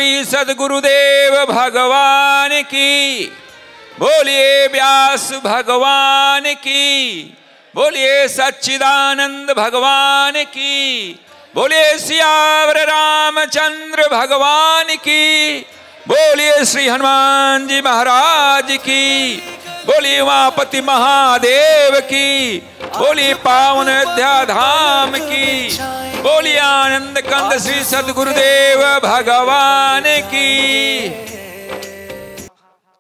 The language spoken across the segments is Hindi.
श्री सद्गुरुदेव भगवान की, बोलिए व्यास भगवान की, बोलिए सच्चिदानंद भगवान की, बोलिए सियावर रामचंद्र भगवान की, बोलिए श्री हनुमान जी महाराज की, बोलिए उमापति महादेव की, बोलिए पावन अयोध्या धाम की, बोलिए आनंद कंद श्री सद्गुरुदेव भगवान की।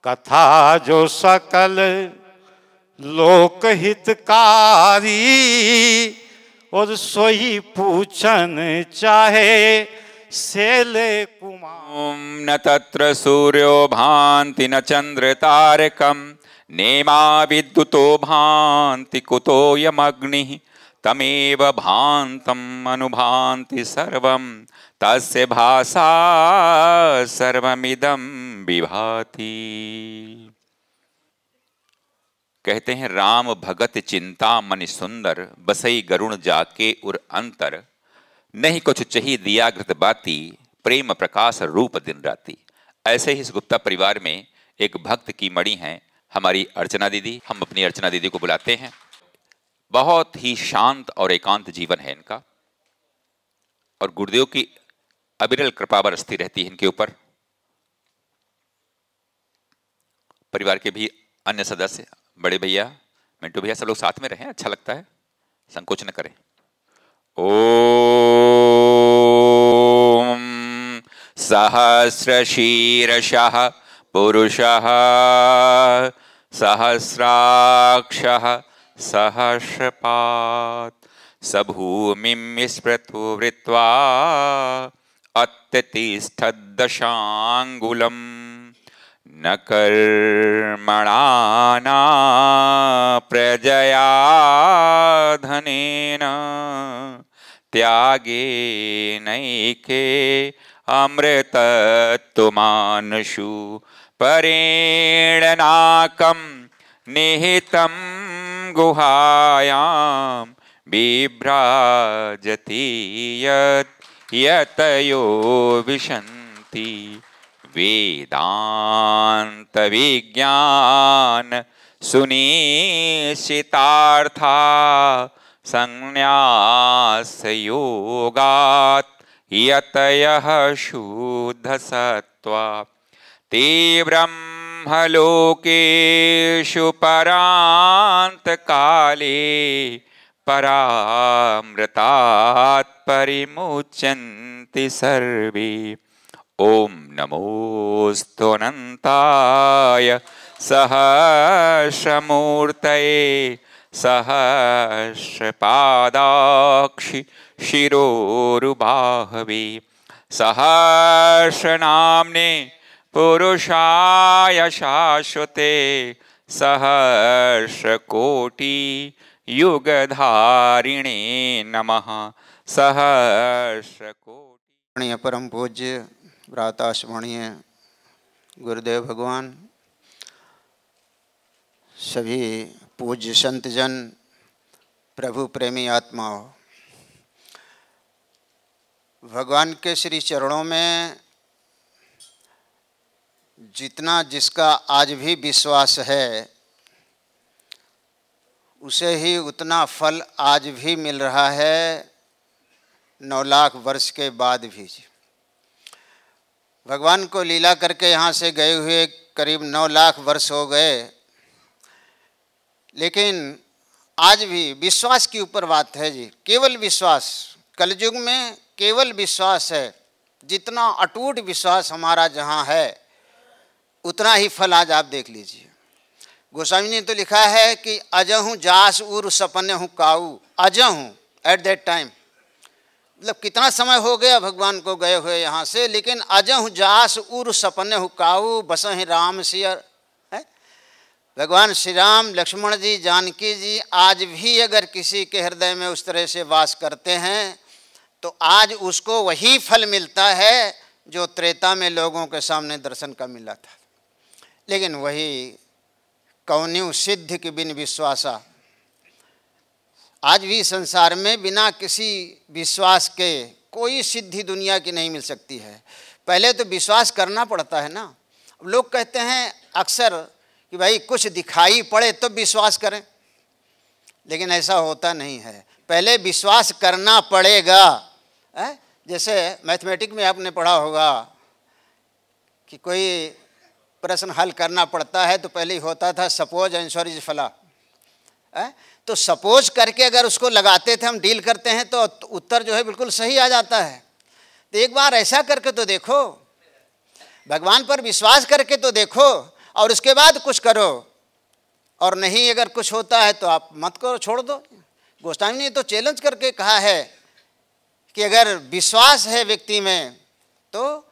कथा जो सकल लोक हितकारी, और सोई पूछन चाहे सेले कुमार। न तत्र सूर्यो भान्ति न चंद्र तारकम, नेमा विद्युतो भान्ति कुतोऽयमग्निः, तमेव भान्तम् अनुभान्ति सर्वं, तस्य भासा सर्वमिदं विभाति। कहते हैं राम भगत चिंता मनि सुंदर, बसई गरुण जाके उर अंतर, नहीं कुछ चही दिया घृत बाती, प्रेम प्रकाश रूप दिन राती। ऐसे ही इस गुप्ता परिवार में एक भक्त की मणि हैं हमारी अर्चना दीदी। हम अपनी अर्चना दीदी को बुलाते हैं। बहुत ही शांत और एकांत जीवन है इनका, और गुरुदेव की अविरल कृपा बरसती रहती है इनके ऊपर। परिवार के भी अन्य सदस्य, बड़े भैया, मिंटू भैया, सब लोग साथ में रहें, अच्छा लगता है, संकोच न करें। ओम सहस्रशीर्षः पुरुषः सहस्राक्षः सहस्रपात्, सभूमिं स्पृतो वृत्वा अत्यतिष्ठद्दशाङ्गुलम्, न कर्मणा न प्रजया धनेन, त्यागेनैके अमृतत्वमानशु, परेणनाकं निहितं गुहायां, बिभ्राजति यतयो विशन्ति, वेदांत विज्ञान सुनिश्चितार्था, संन्यास योगात् यतयः शुद्ध सत्वा, ते ब्रह्मलोकेषु परान्त काले, परामृतात् परिमुच्यन्ते सर्वे। ओम नमोस्तु अनंताय सहस्रमूर्तये, सहस्रपादाक्षि शिरोरुबाहवे, सहस्रनाम्ने पुरुषाय शाश्वते, सहस्रकोटि युगधारिणे नमः। सहस्रकोटि। परम पूज्य व्रातास्मरणीय गुरुदेव भगवान, सभी पूज्य संतजन, प्रभु प्रेमी आत्माओं, भगवान के श्री चरणों में जितना जिसका आज भी विश्वास है, उसे ही उतना फल आज भी मिल रहा है, 9 लाख वर्ष के बाद भी। भगवान को लीला करके यहाँ से गए हुए करीब 9 लाख वर्ष हो गए, लेकिन आज भी विश्वास के ऊपर बात है जी। केवल विश्वास, कलयुग में केवल विश्वास है। जितना अटूट विश्वास हमारा जहाँ है, उतना ही फल आज आप देख लीजिए। गोस्वामी ने तो लिखा है कि अजहूँ जास उर सपने हूँ काऊ, अजहूँ एट दैट टाइम, मतलब कितना समय हो गया भगवान को गए हुए यहाँ से, लेकिन अजहूँ जास उर सपने हूँ काऊ, बसहि राम सियर है। भगवान श्री राम, लक्ष्मण जी, जानकी जी आज भी अगर किसी के हृदय में उस तरह से वास करते हैं, तो आज उसको वही फल मिलता है जो त्रेता में लोगों के सामने दर्शन का मिला था। लेकिन वही कौन्यू सिद्ध के बिन विश्वासा, आज भी संसार में बिना किसी विश्वास के कोई सिद्धि दुनिया की नहीं मिल सकती है। पहले तो विश्वास करना पड़ता है ना। अब लोग कहते हैं अक्सर कि भाई कुछ दिखाई पड़े तो विश्वास करें, लेकिन ऐसा होता नहीं है, पहले विश्वास करना पड़ेगा। जैसे मैथमेटिक्स में आपने पढ़ा होगा कि कोई प्रश्न हल करना पड़ता है तो पहले ही होता था सपोज आंसर इज फला। तो सपोज करके अगर उसको लगाते थे, हम डील करते हैं तो उत्तर जो है बिल्कुल सही आ जाता है। तो एक बार ऐसा करके तो देखो, भगवान पर विश्वास करके तो देखो और उसके बाद कुछ करो, और नहीं अगर कुछ होता है तो आप मत करो, छोड़ दो। गोस्वामी ने तो चैलेंज करके कहा है कि अगर विश्वास है व्यक्ति में तो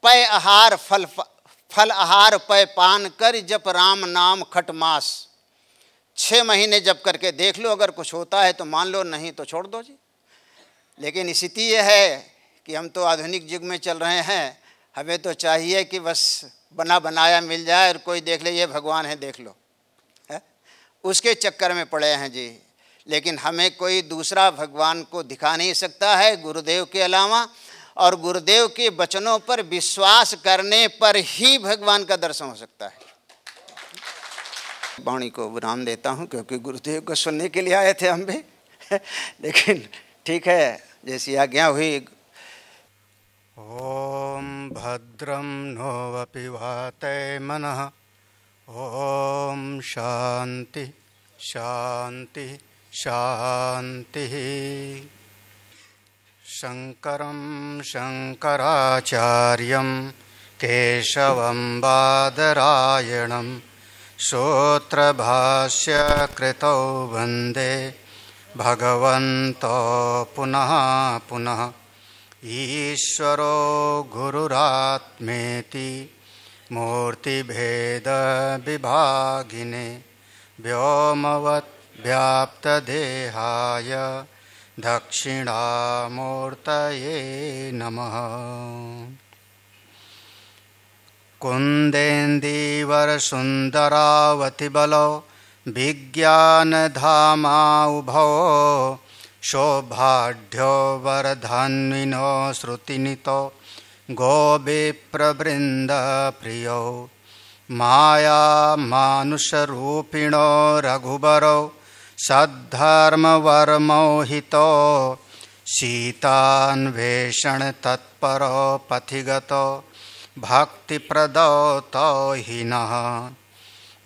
पय आहार फल आहार पय पान कर जप राम नाम खट मास। 6 महीने जप करके देख लो, अगर कुछ होता है तो मान लो, नहीं तो छोड़ दो जी। लेकिन स्थिति यह है कि हम तो आधुनिक युग में चल रहे हैं, हमें तो चाहिए कि बस बना बनाया मिल जाए और कोई देख ले ये भगवान है देख लो, है? उसके चक्कर में पड़े हैं जी। लेकिन हमें कोई दूसरा भगवान को दिखा नहीं सकता है गुरुदेव के अलावा, और गुरुदेव के वचनों पर विश्वास करने पर ही भगवान का दर्शन हो सकता है। वाणी को विराम देता हूँ क्योंकि गुरुदेव को सुनने के लिए आए थे हम भी लेकिन ठीक है, जैसी आज्ञा हुई। ओम भद्रं नोऽपि वातये मनः। ओम शांति शांति शांति। शंकरं शंकराचार्यं केशवं बादरायणं सूत्रभाष्यकृतौ वन्दे भगवन्तो पुनः पुनः। ईश्वरो गुरुरात्मेति मूर्तिभेदविभागिने व्योमवद्व्याप्तदेहाय दक्षिणामूर्तये नमः। कुन्देन्दीवरसुन्दरावतिबलो विज्ञानधामा उभो शोभाढ्यो वरधन्विनो श्रुतिनितो गोविप्रवृन्दप्रियो मायामानुषरूपिणो रघुबरो सद्धर्मवर्मोहितो सीतान्वेषणतत्परो पथिगतो भक्तिप्रदो तो हिनः।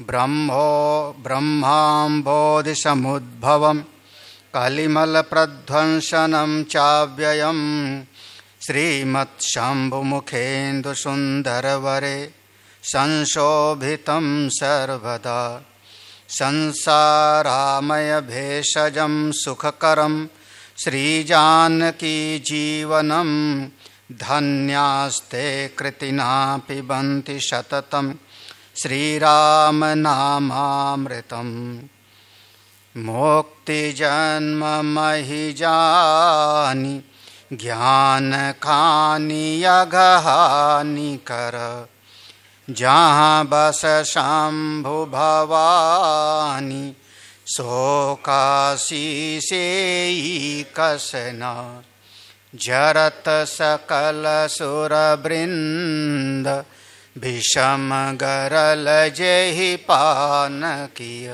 ब्रह्माम्बोधिसमुद्भवं कलिमलप्रध्वंसनं चाव्ययं श्रीमत्शम्भुमुखेन्दुसुन्दरवरे संशोभितं सर्वदा। संसारामयभेषजं सुखकरं श्रीजानकीजीवनं धन्यास्ते कृतिना पिबन्ति सततं श्रीरामनामामृतम्। मोक्तिजन्ममहिजानि ज्ञानकानि यगहानिकर जहाँ बस शंभु भवानी शोकासी से कसना जरत सकल सुरवृंद भीषम गरल जेहि पान किय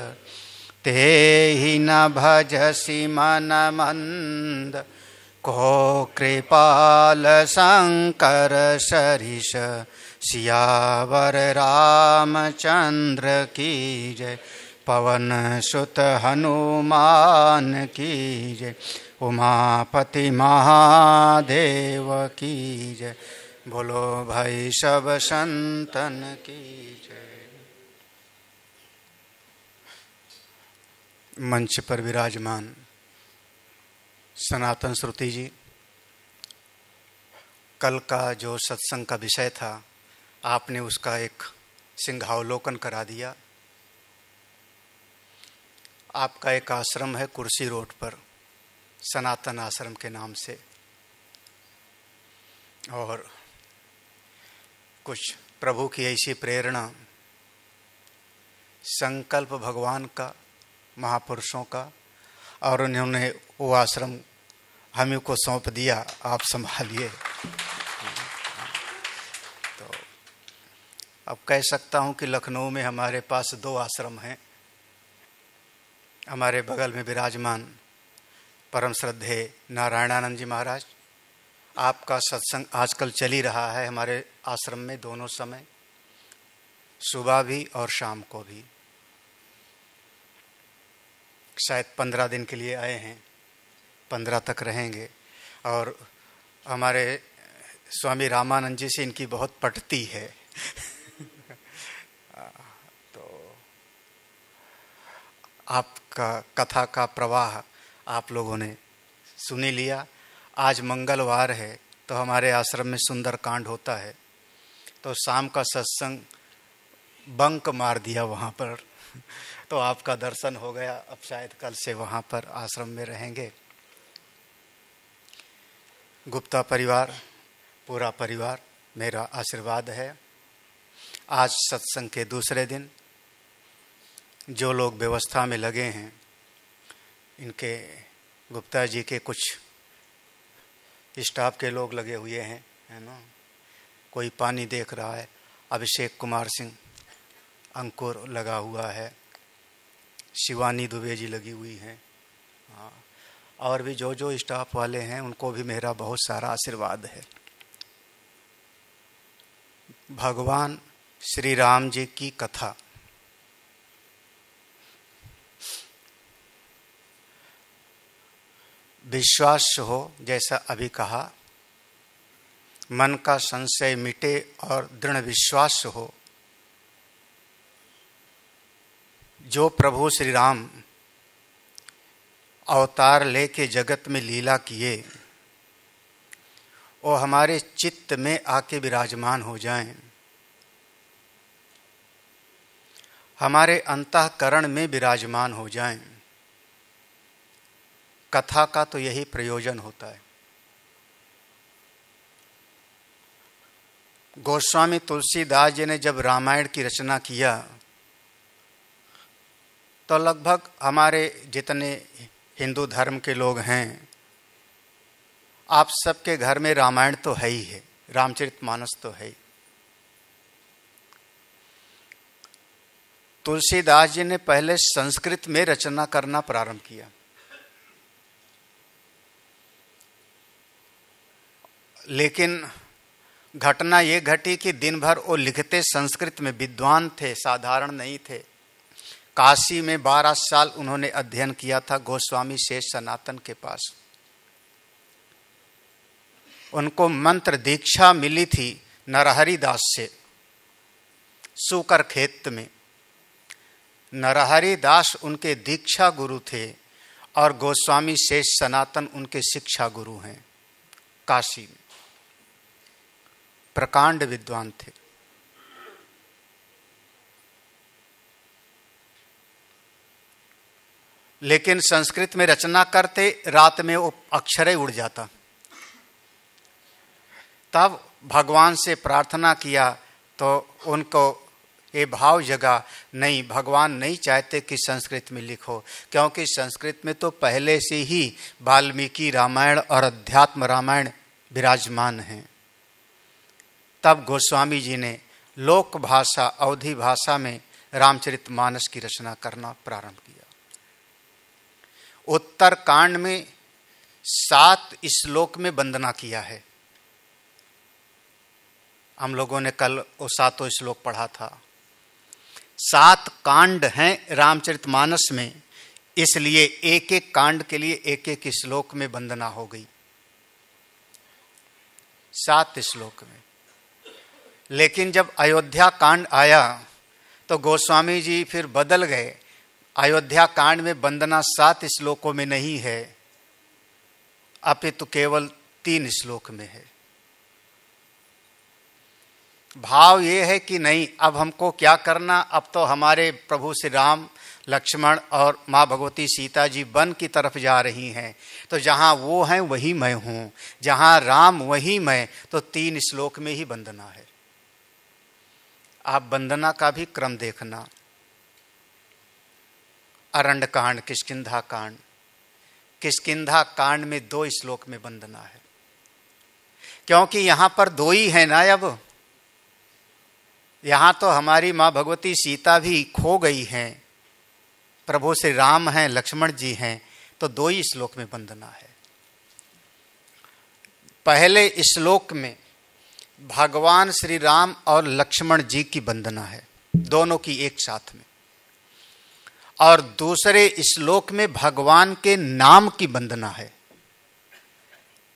तेहि न भजसि मन मंद को कृपाल शंकर सरिष सियावर रामचंद्र की जय। पवन सुत हनुमान की जय। उमापति महादेव की जय। बोलो भाई सब संतन की जय। मंच पर विराजमान सनातन श्रुति जी, कल का जो सत्संग का विषय था आपने उसका एक सिंहावलोकन करा दिया। आपका एक आश्रम है कुर्सी रोड पर, सनातन आश्रम के नाम से, और कुछ प्रभु की ऐसी प्रेरणा, संकल्प भगवान का, महापुरुषों का, और उन्होंने वो आश्रम हमें को सौंप दिया, आप संभालिए। अब कह सकता हूँ कि लखनऊ में हमारे पास 2 आश्रम हैं। हमारे बगल में विराजमान परम श्रद्धेय नारायणानंद जी महाराज, आपका सत्संग आजकल चल ही रहा है हमारे आश्रम में दोनों समय, सुबह भी और शाम को भी। शायद 15 दिन के लिए आए हैं, 15 तक रहेंगे। और हमारे स्वामी रामानंद जी से इनकी बहुत पटती है। तो आपका कथा का प्रवाह आप लोगों ने सुन ही लिया। आज मंगलवार है तो हमारे आश्रम में सुंदर कांड होता है, तो शाम का सत्संग बंक मार दिया वहाँ पर, तो आपका दर्शन हो गया। अब शायद कल से वहाँ पर आश्रम में रहेंगे। गुप्ता परिवार, पूरा परिवार, मेरा आशीर्वाद है। आज सत्संग के दूसरे दिन जो लोग व्यवस्था में लगे हैं, इनके गुप्ता जी के कुछ स्टाफ के लोग लगे हुए हैं, है ना। कोई पानी देख रहा है, अभिषेक कुमार सिंह, अंकुर लगा हुआ है, शिवानी दुबे जी लगी हुई हैं, हाँ, और भी जो जो स्टाफ वाले हैं उनको भी मेरा बहुत सारा आशीर्वाद है। भगवान श्री राम जी की कथा। विश्वास हो, जैसा अभी कहा, मन का संशय मिटे और दृढ़ विश्वास हो। जो प्रभु श्री राम अवतार लेके जगत में लीला किए, वो हमारे चित्त में आके विराजमान हो जाएं, हमारे अंतःकरण में विराजमान हो जाएं। कथा का तो यही प्रयोजन होता है। गोस्वामी तुलसीदास जी ने जब रामायण की रचना किया तो लगभग हमारे जितने हिंदू धर्म के लोग हैं, आप सबके घर में रामायण तो है ही है, रामचरितमानस तो है ही। तुलसीदास जी ने पहले संस्कृत में रचना करना प्रारंभ किया, लेकिन घटना ये घटी कि दिन भर वो लिखते संस्कृत में, विद्वान थे, साधारण नहीं थे। काशी में 12 साल उन्होंने अध्ययन किया था गोस्वामी शेष सनातन के पास। उनको मंत्र दीक्षा मिली थी नरहरि दास से, सूकर खेत में। नरहरि दास उनके दीक्षा गुरु थे और गोस्वामी शेष सनातन उनके शिक्षा गुरु हैं। काशी में प्रकांड विद्वान थे। लेकिन संस्कृत में रचना करते, रात में वो अक्षर उड़ जाता। तब भगवान से प्रार्थना किया तो उनको ये भाव जगा, नहीं, भगवान नहीं चाहते कि संस्कृत में लिखो, क्योंकि संस्कृत में तो पहले से ही वाल्मीकि रामायण और अध्यात्म रामायण विराजमान हैं। तब गोस्वामी जी ने लोक भाषा, अवधी भाषा में रामचरितमानस की रचना करना प्रारंभ किया। उत्तर कांड में 7 श्लोक में वंदना किया है। हम लोगों ने कल वो 7 श्लोक पढ़ा था। 7 कांड हैं रामचरितमानस में, इसलिए एक एक कांड के लिए एक एक श्लोक में वंदना हो गई, 7 श्लोक में। लेकिन जब अयोध्या कांड आया तो गोस्वामी जी फिर बदल गए। अयोध्या कांड में वंदना 7 श्लोकों में नहीं है, अपितु केवल 3 श्लोक में है। भाव ये है कि नहीं, अब हमको क्या करना, अब तो हमारे प्रभु श्री राम, लक्ष्मण और माँ भगवती सीता जी वन की तरफ जा रही हैं, तो जहाँ वो हैं वही मैं हूँ, जहाँ राम वही मैं, तो 3 श्लोक में ही वंदना है। आप वंदना का भी क्रम देखना। अरण्य कांड, किष्किंधा कांड, किष्किंधा कांड में 2 श्लोक में वंदना है, क्योंकि यहां पर 2 ही है ना। अब यहाँ तो हमारी माँ भगवती सीता भी खो गई हैं, प्रभु श्री राम हैं, लक्ष्मण जी हैं, तो 2 ही श्लोक में वंदना है। पहले श्लोक में भगवान श्री राम और लक्ष्मण जी की वंदना है, दोनों की एक साथ में, और दूसरे श्लोक में भगवान के नाम की वंदना है।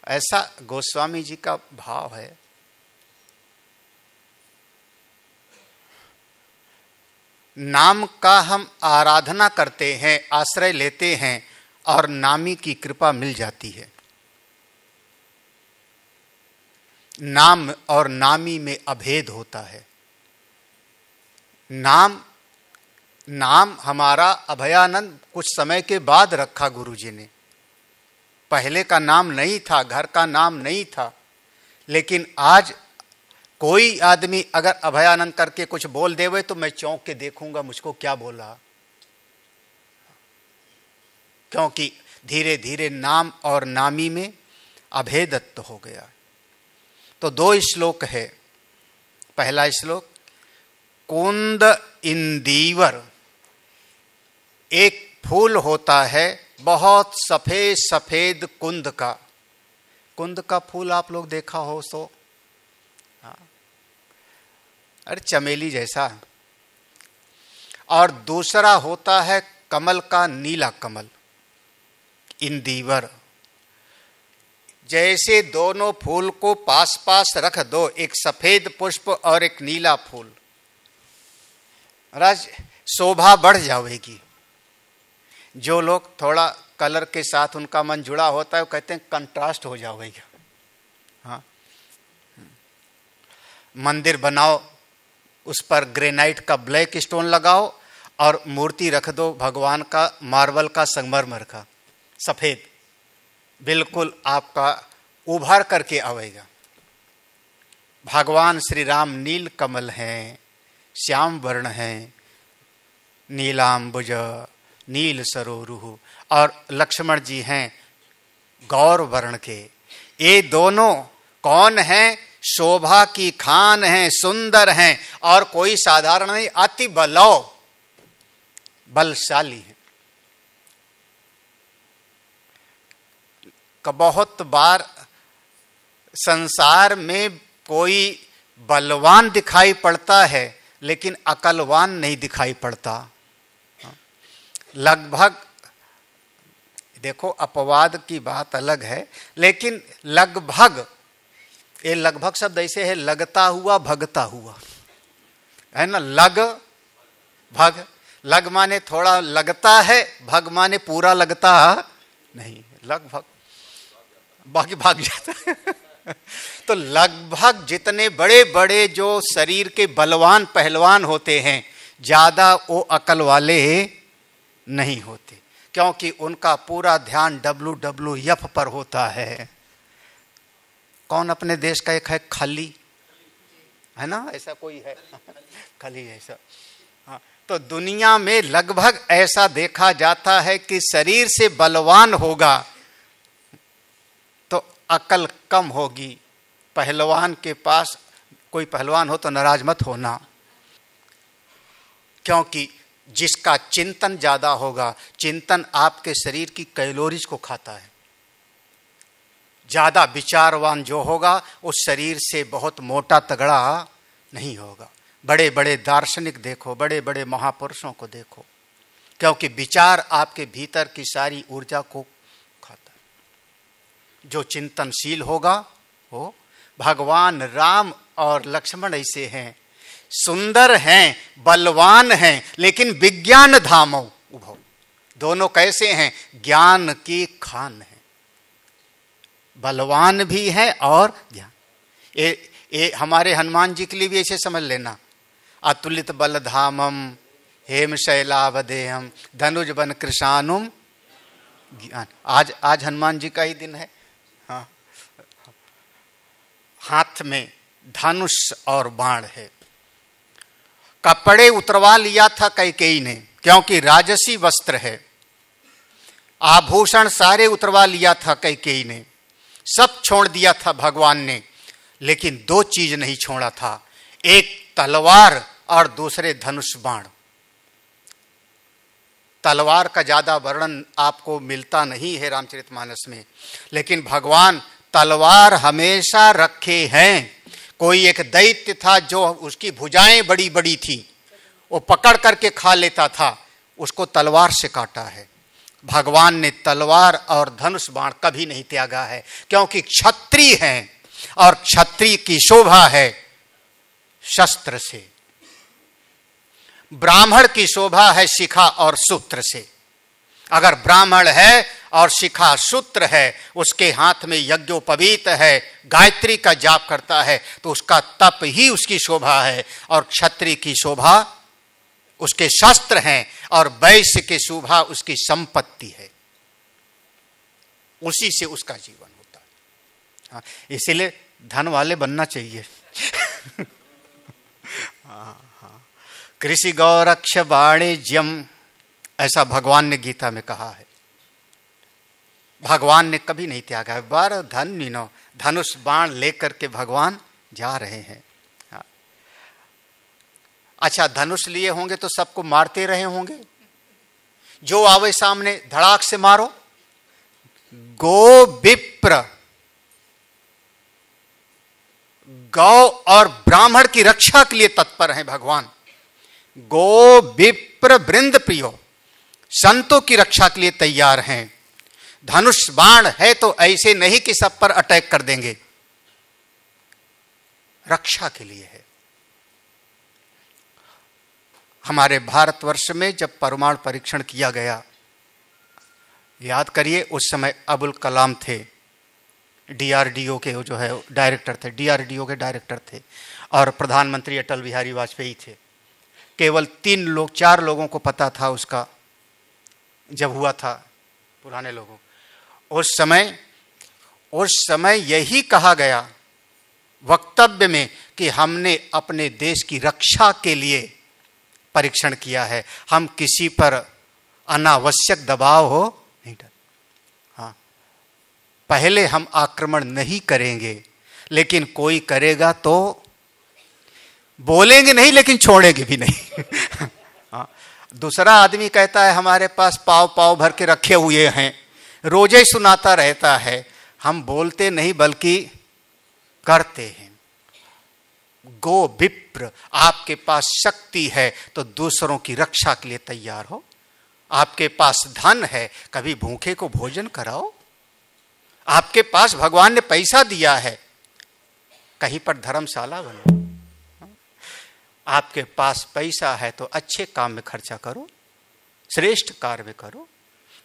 ऐसा गोस्वामी जी का भाव है। नाम का हम आराधना करते हैं, आश्रय लेते हैं और नामी की कृपा मिल जाती है। नाम और नामी में अभेद होता है। नाम हमारा अभयानंद कुछ समय के बाद रखा गुरुजी ने। पहले का नाम नहीं था, घर का नाम नहीं था, लेकिन आज कोई आदमी अगर अभयानंद करके कुछ बोल देवे तो मैं चौंक के देखूंगा मुझको क्या बोला, क्योंकि धीरे धीरे नाम और नामी में अभेदत्व हो गया। तो 2 श्लोक है। पहला श्लोक, कुंद इंदीवर, एक फूल होता है बहुत सफेद सफेद कुंद का फूल आप लोग देखा हो तो, अरे चमेली जैसा। और दूसरा होता है कमल का नीला कमल, इंदीवर। जैसे दोनों फूल को पास पास रख दो, एक सफेद पुष्प और एक नीला फूल, राज शोभा बढ़ जाएगी। जो लोग थोड़ा कलर के साथ उनका मन जुड़ा होता है वो कहते हैं कंट्रास्ट हो जाएगा। हाँ, मंदिर बनाओ, उस पर ग्रेनाइट का ब्लैक स्टोन लगाओ और मूर्ति रख दो भगवान का मार्बल का, संगमरमर का, सफेद, बिल्कुल आपका उभर करके आवेगा। भगवान श्री राम नील कमल हैं, श्याम वर्ण हैं, नीलांबुज नील सरोरुह, और लक्ष्मण जी हैं गौर वर्ण के। ये दोनों कौन हैं? शोभा की खान हैं, सुंदर हैं, और कोई साधारण नहीं, अति बलशाली है। बहुत बार संसार में कोई बलवान दिखाई पड़ता है लेकिन अकलवान नहीं दिखाई पड़ता। लगभग देखो, अपवाद की बात अलग है, लेकिन लगभग, ये लगभग शब्द ऐसे है, लगता हुआ भगता हुआ, है ना। भग, लग माने थोड़ा लगता है, भग माने पूरा लगता नहीं, लगभग भाग जाता है। तो लगभग जितने बड़े बड़े जो शरीर के बलवान पहलवान होते हैं, ज्यादा वो अकल वाले नहीं होते, क्योंकि उनका पूरा ध्यान WWF पर होता है। कौन अपने देश का एक है खली, है ना, ऐसा कोई है खली ऐसा। हाँ, तो दुनिया में लगभग ऐसा देखा जाता है कि शरीर से बलवान होगा तो अकल कम होगी। पहलवान के पास कोई पहलवान हो तो नाराज मत होना, क्योंकि जिसका चिंतन ज्यादा होगा, चिंतन आपके शरीर की कैलोरीज को खाता है। ज्यादा विचारवान जो होगा उस शरीर से बहुत मोटा तगड़ा नहीं होगा। बड़े बड़े दार्शनिक देखो, बड़े बड़े महापुरुषों को देखो, क्योंकि विचार आपके भीतर की सारी ऊर्जा को खाता है। जो चिंतनशील होगा वो, भगवान राम और लक्ष्मण ऐसे हैं, सुंदर हैं, बलवान हैं, लेकिन विज्ञान धामो उभो। दोनों कैसे हैं? ज्ञान की खान है, बलवान भी है और ज्ञान। ये हमारे हनुमान जी के लिए भी ऐसे समझ लेना, अतुलित बल धामम हेम शैलावदेहम धनुज बन कृशानुम ज्ञान। आज हनुमान जी का ही दिन है। हाँ, हाथ में धनुष और बाण है। कपड़े उतरवा लिया था कैकेयी ने, क्योंकि राजसी वस्त्र है। आभूषण सारे उतरवा लिया था कैकेयी ने, सब छोड़ दिया था भगवान ने, लेकिन 2 चीज नहीं छोड़ा था। एक तलवार और दूसरे धनुष बाण। तलवार का ज्यादा वर्णन आपको मिलता नहीं है रामचरितमानस में, लेकिन भगवान तलवार हमेशा रखे हैं। कोई एक दैत्य था जो उसकी भुजाएं बड़ी बड़ी थी, वो पकड़ करके खा लेता था, उसको तलवार से काटा है। भगवान ने तलवार और धनुष बाण कभी नहीं त्यागा है, क्योंकि क्षत्रिय हैं और क्षत्रिय की शोभा है शस्त्र से, ब्राह्मण की शोभा है शिखा और सूत्र से। अगर ब्राह्मण है और शिखा सूत्र है, उसके हाथ में यज्ञोपवीत है, गायत्री का जाप करता है, तो उसका तप ही उसकी शोभा है। और क्षत्रिय की शोभा उसके शस्त्र हैं और वैश्य की शोभा उसकी संपत्ति है, उसी से उसका जीवन होता है। हाँ, इसीलिए धन वाले बनना चाहिए। कृषि गौरक्ष वाणिज्यम, ऐसा भगवान ने गीता में कहा है। भगवान ने कभी नहीं त्यागा है। बार धनुष बाण लेकर के भगवान जा रहे हैं। अच्छा, धनुष लिए होंगे तो सबको मारते रहे होंगे, जो आवे सामने धड़ाक से मारो। गो विप्र, गौ और ब्राह्मण की रक्षा के लिए तत्पर हैं भगवान। गो विप्र वृंद प्रियो, संतों की रक्षा के लिए तैयार हैं। धनुष बाण है तो ऐसे नहीं कि सब पर अटैक कर देंगे, रक्षा के लिए है। हमारे भारतवर्ष में जब परमाणु परीक्षण किया गया, याद करिए, उस समय अबुल कलाम थे, डीआरडीओ के जो है डायरेक्टर थे, डीआरडीओ के डायरेक्टर थे, और प्रधानमंत्री अटल बिहारी वाजपेयी थे। केवल 4 लोगों को पता था उसका, जब हुआ था पुराने लोगों। उस समय यही कहा गया वक्तव्य में कि हमने अपने देश की रक्षा के लिए परीक्षण किया है, हम किसी पर अनावश्यक दबाव हो नहीं डर। हाँ, पहले हम आक्रमण नहीं करेंगे, लेकिन कोई करेगा तो बोलेंगे नहीं, लेकिन छोड़ेंगे भी नहीं। हाँ, दूसरा आदमी कहता है हमारे पास पाव भर के रखे हुए हैं, रोजे ही सुनाता रहता है, हम बोलते नहीं बल्कि करते हैं। गो विप्र, आपके पास शक्ति है तो दूसरों की रक्षा के लिए तैयार हो। आपके पास धन है, कभी भूखे को भोजन कराओ। आपके पास भगवान ने पैसा दिया है, कहीं पर धर्मशाला बनाओ। आपके पास पैसा है तो अच्छे काम में खर्चा करो, श्रेष्ठ कार्य में करो।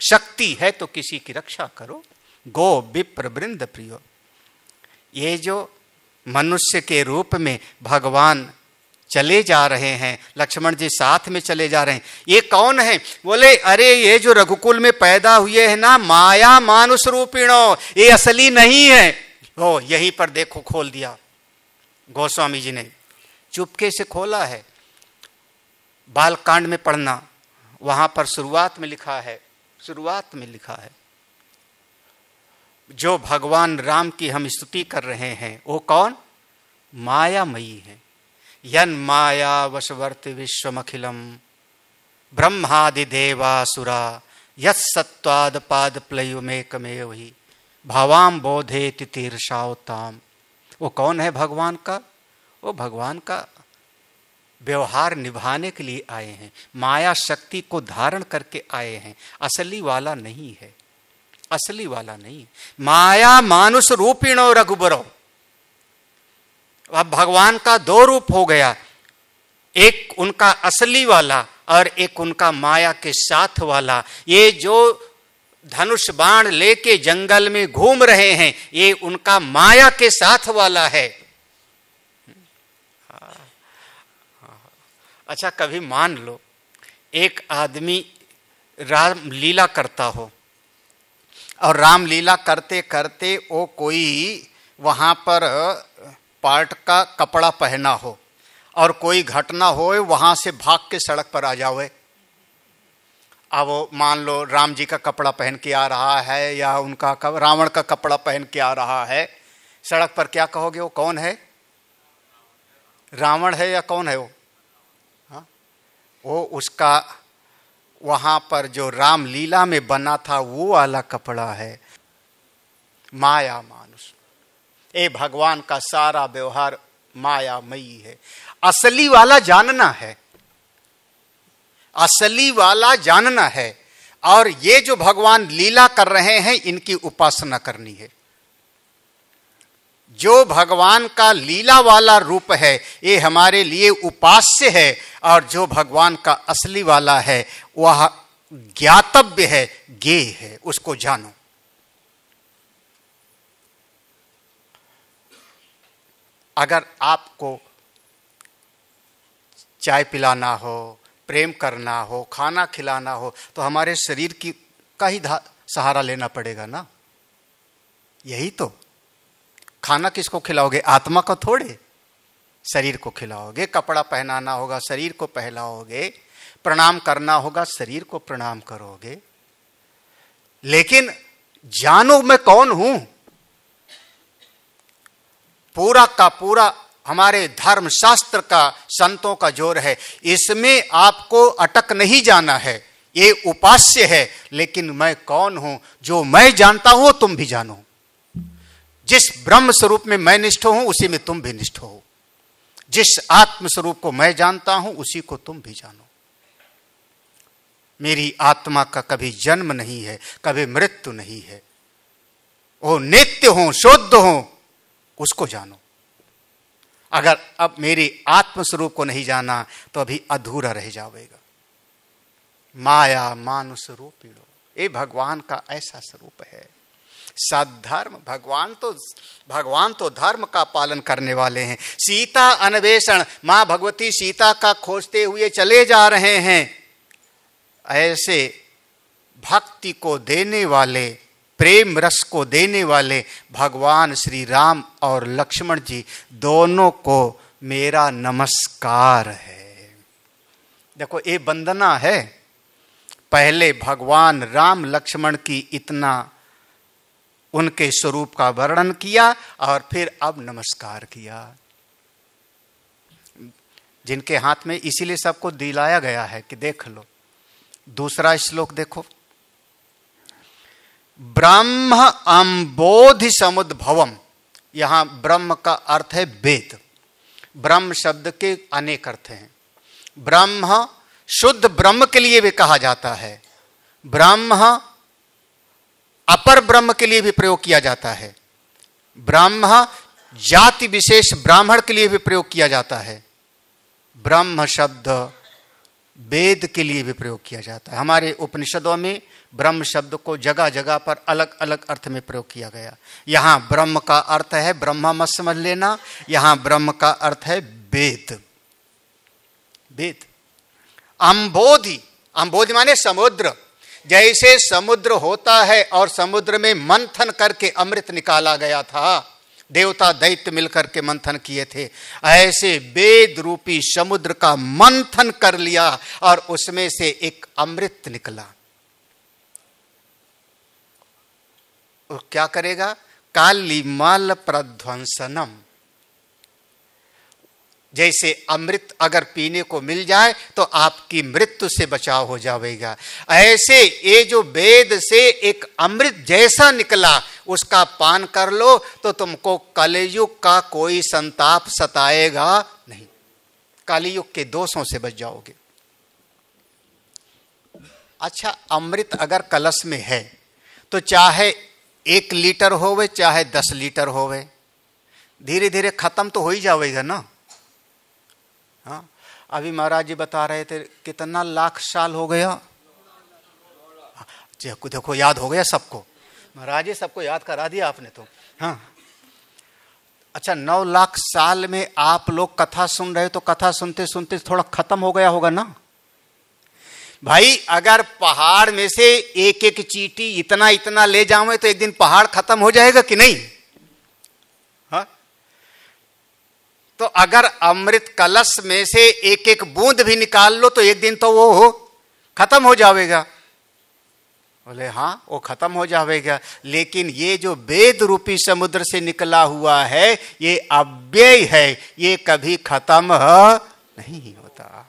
शक्ति है तो किसी की रक्षा करो। गो विप्र वृंद प्रियो। ये जो मनुष्य के रूप में भगवान चले जा रहे हैं, लक्ष्मण जी साथ में चले जा रहे हैं, ये कौन है? बोले अरे ये जो रघुकुल में पैदा हुए हैं ना, माया मानुष रूपिणो, ये असली नहीं है। हो, यहीं पर देखो, खोल दिया गोस्वामी जी ने, चुपके से खोला है। बालकांड में पढ़ना, वहां पर शुरुआत में लिखा है, जो भगवान राम की हम स्तुति कर रहे हैं वो कौन? मायामयी है। यन माया वशवर्ति विश्वमखिलम ब्रह्मादि देवासुरा यत्सत्वाद पाद प्लयुमेकमेव ही भावाम बोधे तितीर्षावताम। वो कौन है भगवान का? वो भगवान का व्यवहार निभाने के लिए आए हैं, माया शक्ति को धारण करके आए हैं, असली वाला नहीं है, असली वाला नहीं। माया मानुष रूपिणो रघुबरो। अब भगवान का 2 रूप हो गया, एक उनका असली वाला और एक उनका माया के साथ वाला। ये जो धनुष बाण लेके जंगल में घूम रहे हैं, ये उनका माया के साथ वाला है। अच्छा, कभी मान लो एक आदमी राम लीला करता हो और राम लीला करते करते वो कोई वहां पर पार्ट का कपड़ा पहना हो और कोई घटना हो, वहां से भाग के सड़क पर आ जावे। अब वो मान लो राम जी का कपड़ा पहन के आ रहा है या उनका रावण का कपड़ा पहन के आ रहा है, सड़क पर क्या कहोगे? वो कौन है? रावण है या कौन है वो? हाँ, वो उसका वहां पर जो रामलीला में बना था वो वाला कपड़ा है, माया मानुष। ये भगवान का सारा व्यवहार मायामयी है। असली वाला जानना है, असली वाला जानना है। और ये जो भगवान लीला कर रहे हैं इनकी उपासना करनी है। जो भगवान का लीला वाला रूप है ये हमारे लिए उपास्य है, और जो भगवान का असली वाला है वह ज्ञातव्य है, ज्ञेय है, उसको जानो। अगर आपको चाय पिलाना हो, प्रेम करना हो, खाना खिलाना हो, तो हमारे शरीर की का ही सहारा लेना पड़ेगा ना। यही तो। खाना किसको खिलाओगे? आत्मा को थोड़े, शरीर को खिलाओगे। कपड़ा पहनाना होगा, शरीर को पहनाओगे। प्रणाम करना होगा, शरीर को प्रणाम करोगे। लेकिन जानो मैं कौन हूं। पूरा का पूरा हमारे धर्म शास्त्र का, संतों का जोर है, इसमें आपको अटक नहीं जाना है। ये उपास्य है, लेकिन मैं कौन हूं? जो मैं जानता हूं तुम भी जानो। जिस ब्रह्म स्वरूप में मैं निष्ठ हूं उसी में तुम भी निष्ठ हो। जिस आत्म स्वरूप को मैं जानता हूं उसी को तुम भी जानो। मेरी आत्मा का कभी जन्म नहीं है, कभी मृत्यु नहीं है। वो नित्य हो, शुद्ध हो, उसको जानो। अगर अब मेरे आत्म स्वरूप को नहीं जाना तो अभी अधूरा रह जाएगा। माया मानुष रूपिणो, ये भगवान का ऐसा स्वरूप है। सद्धर्म, भगवान तो धर्म का पालन करने वाले हैं। सीता अन्वेषण, मां भगवती सीता का खोजते हुए चले जा रहे हैं। ऐसे भक्ति को देने वाले, प्रेम रस को देने वाले भगवान श्री राम और लक्ष्मण जी दोनों को मेरा नमस्कार है। देखो ये वंदना है। पहले भगवान राम लक्ष्मण की इतना उनके स्वरूप का वर्णन किया और फिर अब नमस्कार किया। जिनके हाथ में इसीलिए सबको दिलाया गया है कि देख लो। दूसरा श्लोक देखो, ब्रह्म अम्बोधि समुद्भवम। यहां ब्रह्म का अर्थ है वेद। ब्रह्म शब्द के अनेक अर्थ हैं। ब्रह्म शुद्ध ब्रह्म के लिए भी कहा जाता है। ब्रह्म अपर ब्रह्म के लिए भी प्रयोग किया जाता है। ब्रह्म जाति विशेष ब्राह्मण के लिए भी प्रयोग किया जाता है। ब्रह्म शब्द वेद के लिए भी प्रयोग किया जाता है। हमारे उपनिषदों में ब्रह्म शब्द को जगह जगह पर अलग अलग अर्थ में प्रयोग किया गया। यहां ब्रह्म का अर्थ है ब्रह्मा मत समझ लेना, यहां ब्रह्म का अर्थ है वेद। वेद। अम्बोधि, अम्बोधि माने समुद्र। जैसे समुद्र होता है और समुद्र में मंथन करके अमृत निकाला गया था, देवता दैत्य मिलकर के मंथन किए थे, ऐसे वेद रूपी समुद्र का मंथन कर लिया और उसमें से एक अमृत निकला। और क्या करेगा? कालीमाल प्रध्वंसनम। जैसे अमृत अगर पीने को मिल जाए तो आपकी मृत्यु से बचाव हो जाएगा, ऐसे ये जो वेद से एक अमृत जैसा निकला उसका पान कर लो तो तुमको कलयुग का कोई संताप सताएगा नहीं। कलयुग के दोषों से बच जाओगे। अच्छा, अमृत अगर कलश में है तो चाहे 1 लीटर होवे चाहे 10 लीटर होवे, धीरे धीरे खत्म तो हो ही जाएगा ना। हाँ, अभी महाराज जी बता रहे थे कितना लाख साल हो गया। देखो याद हो गया सबको। महाराज जी सबको याद करा दिया आपने तो। हाँ, अच्छा 9 लाख साल में आप लोग कथा सुन रहे हो तो कथा सुनते सुनते थोड़ा खत्म हो गया होगा ना भाई। अगर पहाड़ में से एक एक चींटी इतना इतना ले जाओ तो एक दिन पहाड़ खत्म हो जाएगा कि नहीं? हाँ, तो अगर अमृत कलश में से एक एक बूंद भी निकाल लो तो एक दिन तो वो खत्म हो जाएगा। बोले हाँ वो खत्म हो जाएगा, लेकिन ये जो वेद रूपी समुद्र से निकला हुआ है ये अव्यय है, ये कभी खत्म नहीं होता।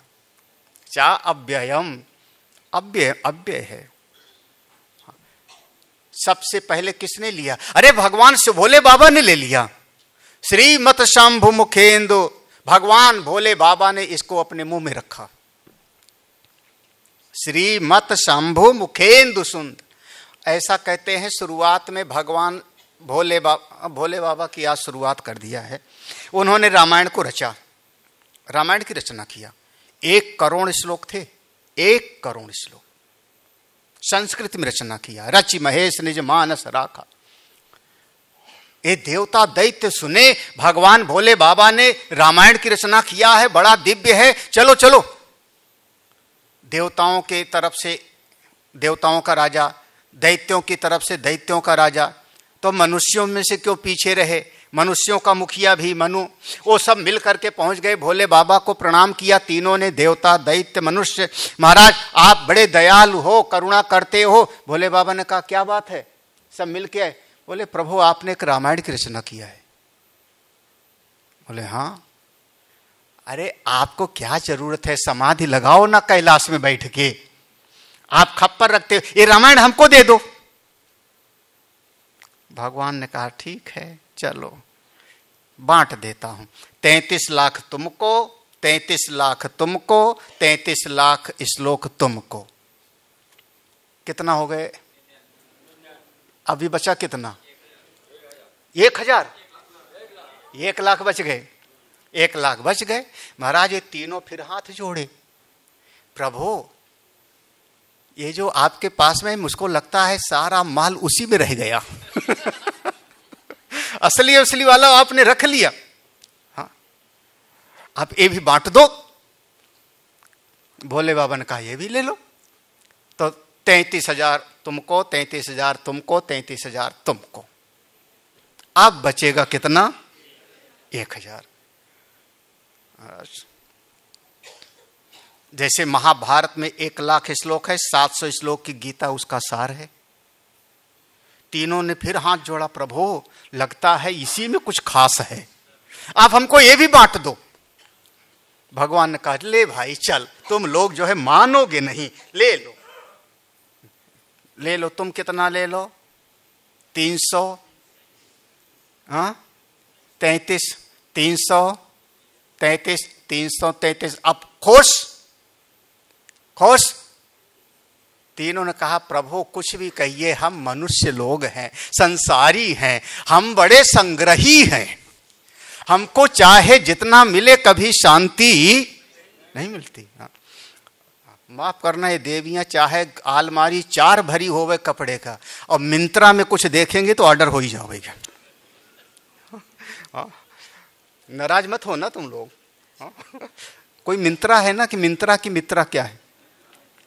चा अव्ययम, अव्यय अव्यय है। सबसे पहले किसने लिया? अरे भगवान से भोले बाबा ने ले लिया। श्रीमत शंभु मुखेंदु, भगवान भोले बाबा ने इसको अपने मुंह में रखा। श्रीमत शंभु मुखेंदु सुंदर, ऐसा कहते हैं शुरुआत में भगवान भोले बाबा की आज शुरुआत कर दिया है। उन्होंने रामायण को रचा, रामायण की रचना किया। 1 करोड़ श्लोक थे, 1 करोड़ श्लोक संस्कृत में रचना किया। रचि महेश निज मानस राखा। ये देवता दैत्य सुने भगवान भोले बाबा ने रामायण की रचना किया है, बड़ा दिव्य है, चलो चलो। देवताओं के तरफ से देवताओं का राजा, दैत्यों की तरफ से दैत्यों का राजा, तो मनुष्यों में से क्यों पीछे रहे? मनुष्यों का मुखिया भी मनु, वो सब मिल करके पहुंच गए, भोले बाबा को प्रणाम किया तीनों ने, देवता दैत्य मनुष्य। महाराज आप बड़े दयालु हो, करुणा करते हो। भोले बाबा ने कहा क्या बात है? सब मिल के आए। बोले प्रभु आपने एक रामायण की रचना किया है। बोले हाँ। अरे आपको क्या जरूरत है, समाधि लगाओ ना कैलाश में बैठ के, आप खप्पर रखते हो, ये रामायण हमको दे दो। भगवान ने कहा ठीक है चलो बांट देता हूं। 33 लाख तुमको, 33 लाख तुमको, 33 लाख श्लोक तुमको। कितना हो गए? अभी बचा कितना? 1000, 1 लाख बच गए, 1 लाख बच गए। महाराज ये तीनों फिर हाथ जोड़े, प्रभु ये जो आपके पास में, मुझको लगता है सारा माल उसी में रह गया। असली वाला आपने रख लिया, हाँ आप ये भी बांट दो। भोले बाबा ने कहा ये भी ले लो। तो 33,000 तुमको, 33,000 तुमको, 33,000 तुमको। अब बचेगा कितना? 1,000। जैसे महाभारत में 1 लाख श्लोक है, 700 श्लोक की गीता उसका सार है। तीनों ने फिर हाथ जोड़ा, प्रभु लगता है इसी में कुछ खास है, आप हमको ये भी बांट दो। भगवान ने कहा ले भाई चल, तुम लोग जो है मानोगे नहीं, ले लो ले लो। तुम कितना ले लो? 300, हाँ 33, 333, 333। अब खुश खुश? तीनों ने कहा प्रभु कुछ भी कहिए, हम मनुष्य लोग हैं, संसारी हैं, हम बड़े संग्रही हैं, हमको चाहे जितना मिले कभी शांति नहीं मिलती। माफ करना, ये देवियां चाहे आलमारी 4 भरी होवे कपड़े का और मिंत्रा में कुछ देखेंगे तो ऑर्डर हो ही जाओगे। नाराज मत हो ना तुम लोग। कोई मिंत्रा है ना, कि मिंत्रा की मित्रा क्या है?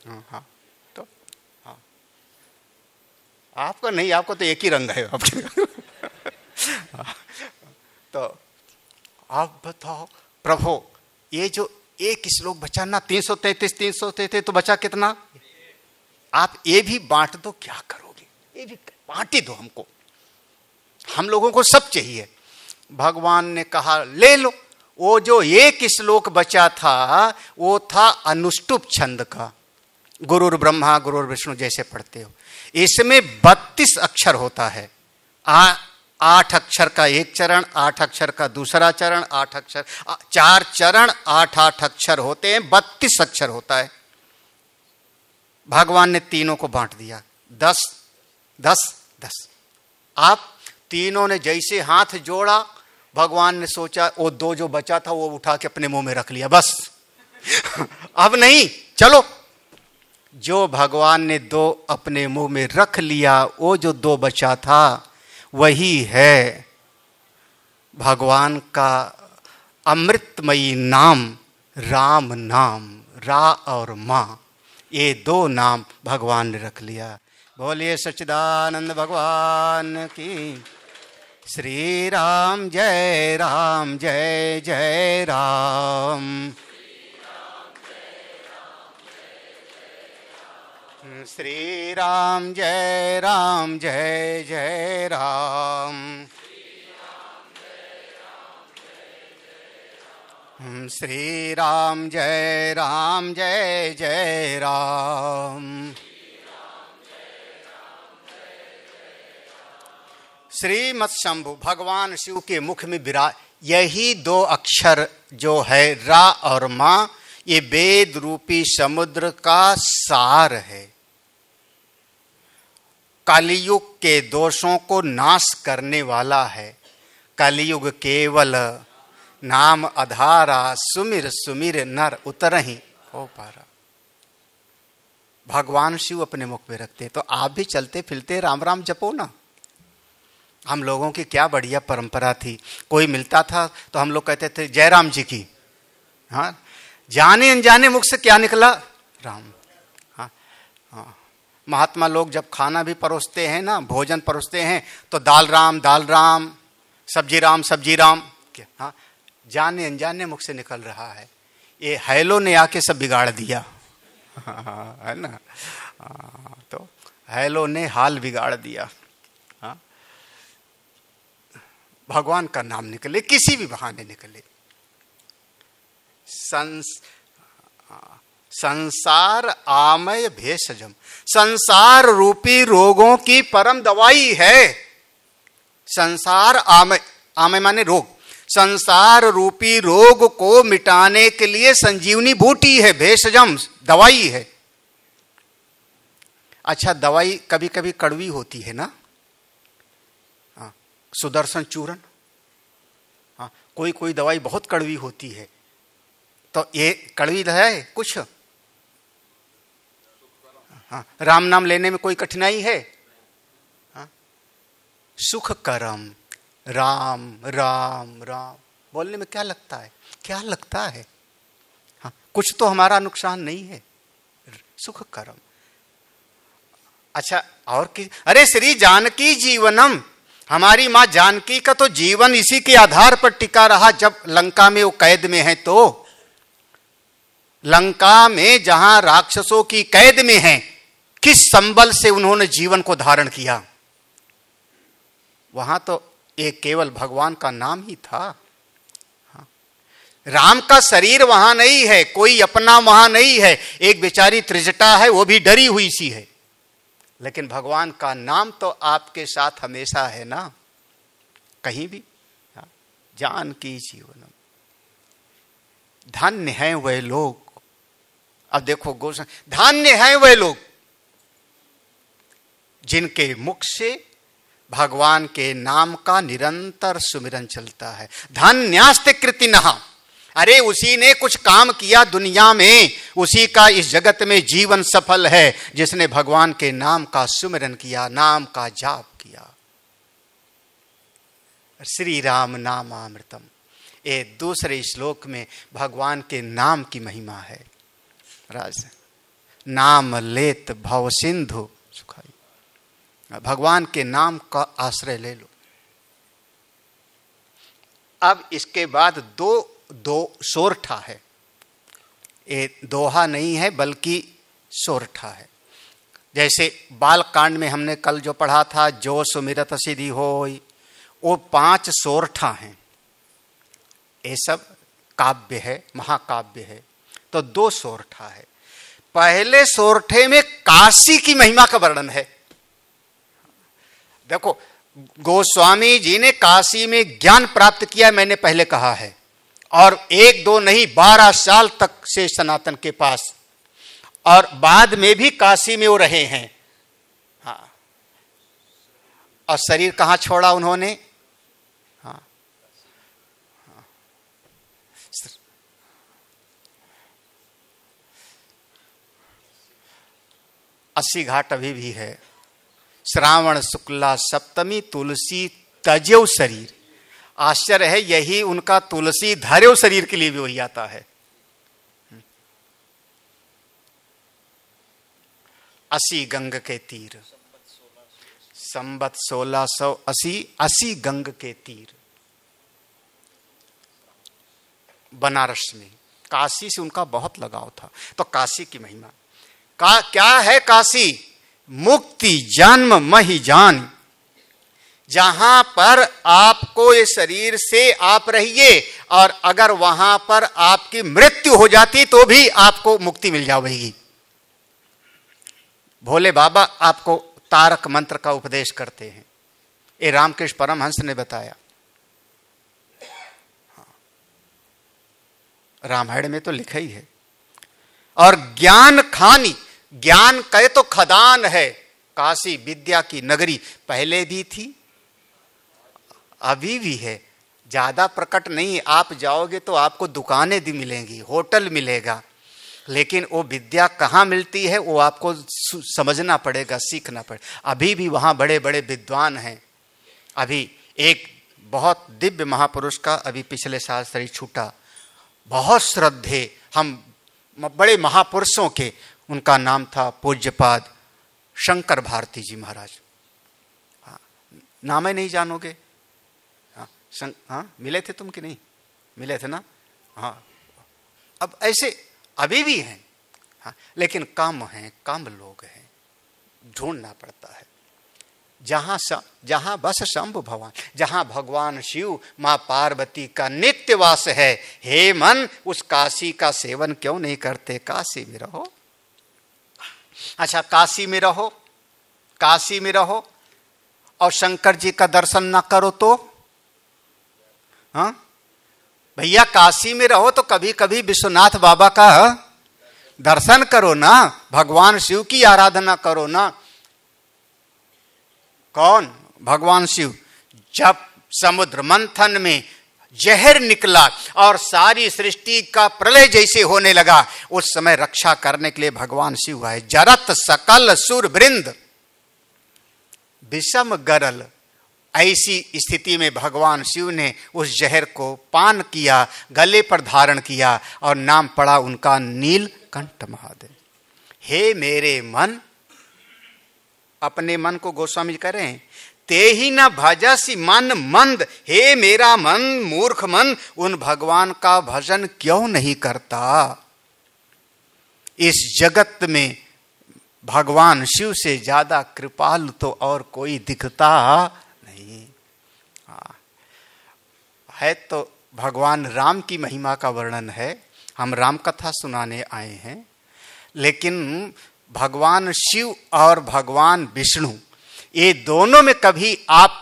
हाँ तो हाँ आपका नहीं, आपको तो एक ही रंग है। तो आप बताओ प्रभु, ये जो 1 श्लोक बचा ना, 333 तो बचा कितना? आप ये भी बांट दो। क्या करोगे? ये भी बांट ही दो हमको, हम लोगों को सब चाहिए। भगवान ने कहा ले लो। वो जो 1 श्लोक बचा था वो था अनुष्टुप छंद का, गुरुर ब्रह्मा गुरुर विष्णु जैसे पढ़ते हो। इसमें 32 अक्षर होता है। 8 अक्षर का एक चरण, 8 अक्षर का दूसरा चरण, 8 अक्षर, 4 चरण, 8 अक्षर होते हैं, 32 अक्षर होता है। भगवान ने तीनों को बांट दिया, 10 10 10। आप तीनों ने जैसे हाथ जोड़ा, भगवान ने सोचा वो 2 जो बचा था वो उठा के अपने मुंह में रख लिया, बस। अब नहीं, चलो। जो भगवान ने 2 अपने मुंह में रख लिया, वो जो 2 बचा था वही है भगवान का अमृतमयी नाम, राम नाम। रा और मां, ये 2 नाम भगवान ने रख लिया। बोलिए सच्चिदानंद भगवान की। श्री राम जय राम, जय जय राम। श्री राम जय जय राम। श्री राम जय जय राम। श्रीमत् शंभु भगवान शिव के मुख में विराज, यही दो अक्षर जो है रा और मां, ये वेद रूपी समुद्र का सार है। कलियुग के दोषों को नाश करने वाला है। कलियुग केवल नाम आधारा, सुमिर सुमिर नर उतरहि हो पारा। भगवान शिव अपने मुख में रखते, तो आप भी चलते फिरते राम राम जपो ना। हम लोगों की क्या बढ़िया परंपरा थी, कोई मिलता था तो हम लोग कहते थे जय राम जी की। हाँ, जाने अनजाने मुख से क्या निकला, राम। हाँ हाँ, महात्मा लोग जब खाना भी परोसते हैं ना, भोजन परोसते हैं, तो दाल राम, सब्जी राम। हाँ, जाने अनजाने मुख से निकल रहा है। ये हैलो ने आके सब बिगाड़ दिया, है ना। तो हैलो ने हाल बिगाड़ दिया। हाँ, भगवान का नाम निकले, किसी भी बहाने निकले। संसार आमय भेषजम, संसार रूपी रोगों की परम दवाई है। संसार आमय, आमय माने रोग, संसार रूपी रोग को मिटाने के लिए संजीवनी बूटी है, भेषजम दवाई है। अच्छा, दवाई कभी कभी कड़वी होती है ना, सुदर्शन चूर्ण। हाँ, कोई दवाई बहुत कड़वी होती है, तो ये कड़वी है कुछ। हाँ, राम नाम लेने में कोई कठिनाई है। हाँ, सुख करम राम राम राम बोलने में क्या लगता है, क्या लगता है। हाँ, कुछ तो हमारा नुकसान नहीं है, सुख करम। अच्छा, और की, अरे श्री जानकी जीवनम, हमारी मां जानकी का तो जीवन इसी के आधार पर टिका रहा। जब लंका में वो कैद में है, तो लंका में जहां राक्षसों की कैद में हैं, किस संबल से उन्होंने जीवन को धारण किया। वहां तो एक केवल भगवान का नाम ही था। हाँ, राम का शरीर वहां नहीं है, कोई अपना वहां नहीं है, एक बेचारी त्रिजटा है, वो भी डरी हुई सी है, लेकिन भगवान का नाम तो आपके साथ हमेशा है ना, कहीं भी। जानकी जीवनम, धन्य हैं वे लोग। अब देखो गोस्वामी, धन्य हैं वे लोग जिनके मुख से भगवान के नाम का निरंतर सुमिरन चलता है। धन्यास्ते कृतिनः, अरे उसी ने कुछ काम किया दुनिया में, उसी का इस जगत में जीवन सफल है, जिसने भगवान के नाम का सुमिरन किया, नाम का जाप किया। श्री राम नामामृतम, ये दूसरे श्लोक में भगवान के नाम की महिमा है। राज नाम लेत भव सिंधु सुखाई, भगवान के नाम का आश्रय ले लो। अब इसके बाद दो सोरठा है, ये दोहा नहीं है बल्कि सोरठा है। जैसे बाल कांड में हमने कल जो पढ़ा था, जो सुमिरत सिद्धि होय, वो 5 सोरठा हैं। ये सब काव्य है, महाकाव्य है। तो 2 सोरठा है। पहले सोरठे में काशी की महिमा का वर्णन है। देखो, गोस्वामी जी ने काशी में ज्ञान प्राप्त किया, मैंने पहले कहा है, और 1-2 नहीं 12 साल तक से सनातन के पास, और बाद में भी काशी में वो रहे हैं। हाँ, और शरीर कहां छोड़ा उन्होंने? हाँ, हाँ, 80 घाट अभी भी है। श्रावण शुक्ला सप्तमी तुलसी तजेव शरीर। आश्चर्य है, यही उनका तुलसी धरेव शरीर के लिए भी वही आता है। 80 गंग के तीर, संबत 1680, 80 गंग के तीर बनारस में। काशी से उनका बहुत लगाव था, तो काशी की महिमा। क्या है काशी? मुक्ति जन्म महि जान। जहां पर आपको ये शरीर से आप रहिए, और अगर वहां पर आपकी मृत्यु हो जाती तो भी आपको मुक्ति मिल जाएगी। भोले बाबा आपको तारक मंत्र का उपदेश करते हैं, ये रामकृष्ण परमहंस ने बताया। रामायण में तो लिखा ही है। और ज्ञान खानी, ज्ञान कहे तो खदान है। काशी विद्या की नगरी पहले भी थी, अभी भी है, ज्यादा प्रकट नहीं। आप जाओगे तो आपको दुकानें भी मिलेंगी, होटल मिलेगा, लेकिन वो विद्या कहाँ मिलती है वो आपको समझना पड़ेगा, सीखना पड़ेगा। अभी भी वहाँ बड़े बड़े विद्वान हैं। अभी एक बहुत दिव्य महापुरुष का अभी पिछले साल शरीर छूटा, बहुत श्रद्धे हम बड़े महापुरुषों के, उनका नाम था पूज्यपाद शंकर भारती जी महाराज। हाँ, नाम ही नहीं जानोगे। हाँ, मिले थे तुम कि नहीं? मिले थे ना? हाँ, अब ऐसे अभी भी हैं। हाँ, लेकिन कम हैं, कम लोग हैं, ढूंढना पड़ता है। जहां बस शंभु भगवान, जहां भगवान शिव मां पार्वती का नित्य वास है, हे मन उस काशी का सेवन क्यों नहीं करते? काशी में रहो। अच्छा, काशी में रहो, काशी में रहो और शंकर जी का दर्शन ना करो तो? हाँ भैया, काशी में रहो तो कभी कभी विश्वनाथ बाबा का दर्शन करो ना, भगवान शिव की आराधना करो ना। कौन? भगवान शिव। जब समुद्र मंथन में जहर निकला और सारी सृष्टि का प्रलय जैसे होने लगा, उस समय रक्षा करने के लिए भगवान शिव आए। जरत सकल सुर वृंद विषम गरल, ऐसी स्थिति में भगवान शिव ने उस जहर को पान किया, गले पर धारण किया और नाम पड़ा उनका नीलकंठ महादेव। हे मेरे मन, अपने मन को गोस्वामी करें, ते ही न भजसी मन मंद। हे मेरा मन, मूर्ख मन, उन भगवान का भजन क्यों नहीं करता? इस जगत में भगवान शिव से ज्यादा कृपालु तो और कोई दिखता नहीं। है तो भगवान राम की महिमा का वर्णन है, हम राम कथा सुनाने आए हैं, लेकिन भगवान शिव और भगवान विष्णु, ये दोनों में कभी आप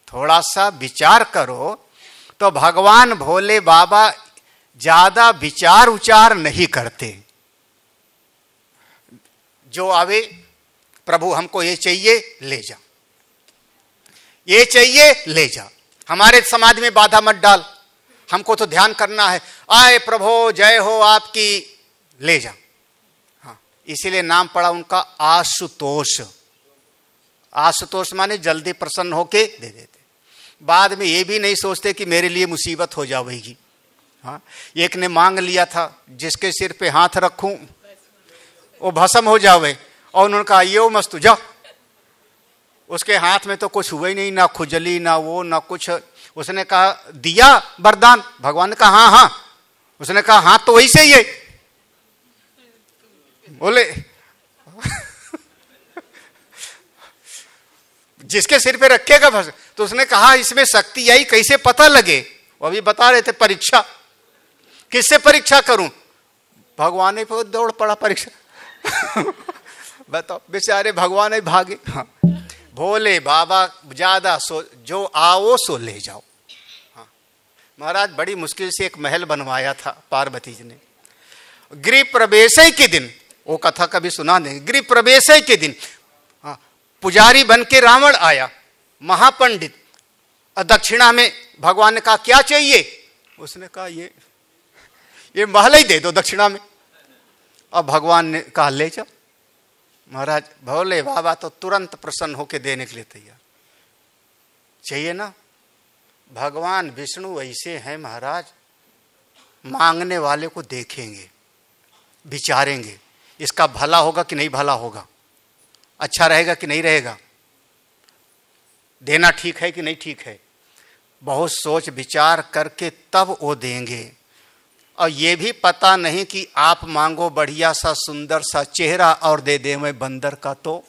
थोड़ा सा विचार करो तो भगवान भोले बाबा ज्यादा विचार उचार नहीं करते। जो आवे, प्रभु हमको ये चाहिए ले जा, ये चाहिए ले जा, हमारे समाज में बाधा मत डाल, हमको तो ध्यान करना है, आए प्रभु जय हो आपकी, ले जा। हाँ, इसीलिए नाम पड़ा उनका आशुतोष। आशुतोष माने जल्दी प्रसन्न होके दे देते, बाद में ये भी नहीं सोचते कि मेरे लिए मुसीबत हो जाएगी। हाँ, एक ने मांग लिया था जिसके सिर पे हाथ रखूं वो भस्म हो जावे, और उन्होंने कहा ये मस्तु जा। उसके हाथ में तो कुछ हुआ ही नहीं, ना खुजली ना वो ना कुछ। उसने कहा दिया वरदान, भगवान ने कहा हाँ हाँ। उसने कहा हाँ तो वही से ही है। बोले जिसके सिर पे रखेगा भस्म, तो उसने कहा इसमें शक्ति आई कैसे पता लगे? वो अभी बता रहे थे परीक्षा, किससे परीक्षा करूं? भगवान ने दौड़ पड़ा परीक्षा। बताओ, बेचारे भगवान ही भागे। हाँ, भोले बाबा ज्यादा सो, जो आओ सो ले जाओ। हाँ, महाराज बड़ी मुश्किल से एक महल बनवाया था पार्वती जी ने। गृह प्रवेश के दिन, वो कथा कभी सुना देंगे, गृह प्रवेश के दिन पुजारी बन के रावण आया, महापंडित। दक्षिणा में भगवान ने कहा क्या चाहिए? उसने कहा ये महल ही दे दो दक्षिणा में। अब भगवान ने कहा ले जाओ। महाराज भोले बाबा तो तुरंत प्रसन्न होकर देने के लिए तैयार। चाहिए ना? भगवान विष्णु ऐसे हैं महाराज, मांगने वाले को देखेंगे, विचारेंगे इसका भला होगा कि नहीं भला होगा, अच्छा रहेगा कि नहीं रहेगा, देना ठीक है कि नहीं ठीक है, बहुत सोच विचार करके तब वो देंगे। और ये भी पता नहीं कि आप मांगो बढ़िया सा सुंदर सा चेहरा और दे दे मैं बंदर का तो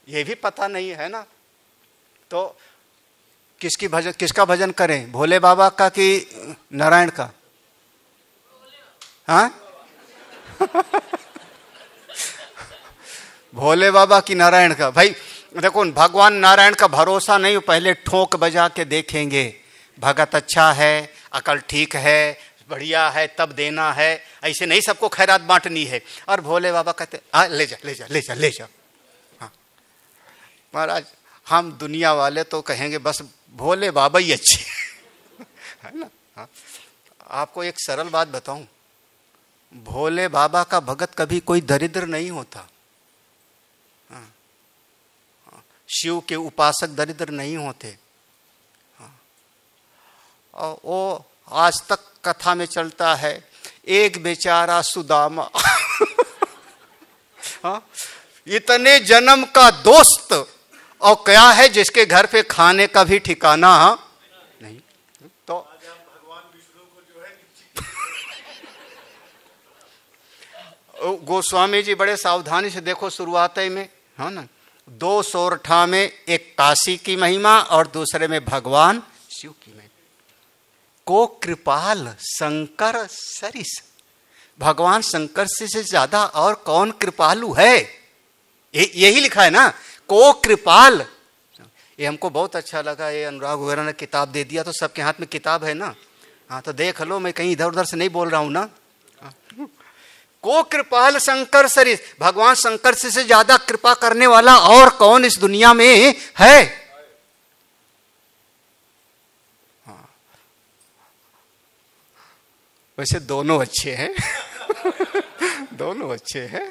ये भी पता नहीं है ना। तो किसका भजन करें, भोले बाबा का कि नारायण का? हाँ भोले बाबा की नारायण का? भाई देखो, भगवान नारायण का भरोसा नहीं, पहले ठोक बजा के देखेंगे भगत अच्छा है, अकल ठीक है, बढ़िया है, तब देना है। ऐसे नहीं सबको खैरात बांटनी है। और भोले बाबा कहते ले जा ले जा ले जा ले जा। हाँ महाराज, हम दुनिया वाले तो कहेंगे बस भोले बाबा ही अच्छे है ना। हाँ। आपको एक सरल बात बताऊं, भोले बाबा का भगत कभी कोई दरिद्र नहीं होता। शिव के उपासक दरिद्र नहीं होते। और वो आज तक कथा में चलता है, एक बेचारा सुदामा इतने जन्म का दोस्त, और क्या है जिसके घर पे खाने का भी ठिकाना नहीं। तो भगवान विष्णु को जो है गोस्वामी जी बड़े सावधानी से देखो, शुरुआत में है ना, 2 सोरठा में एक काशी की महिमा और दूसरे में भगवान शिव की महिमा। को कृपाल शंकर सरिस, भगवान शंकर से ज्यादा और कौन कृपालु है? यही लिखा है ना, को कृपाल। ये हमको बहुत अच्छा लगा, ये अनुराग वगैरह ने किताब दे दिया, तो सबके हाथ में किताब है ना। हाँ तो देख लो, मैं कहीं इधर उधर से नहीं बोल रहा हूं ना। को कृपाल शंकर सरिस, भगवान शंकर से ज्यादा कृपा करने वाला और कौन इस दुनिया में है? हाँ। वैसे दोनों अच्छे हैं दोनों अच्छे हैं।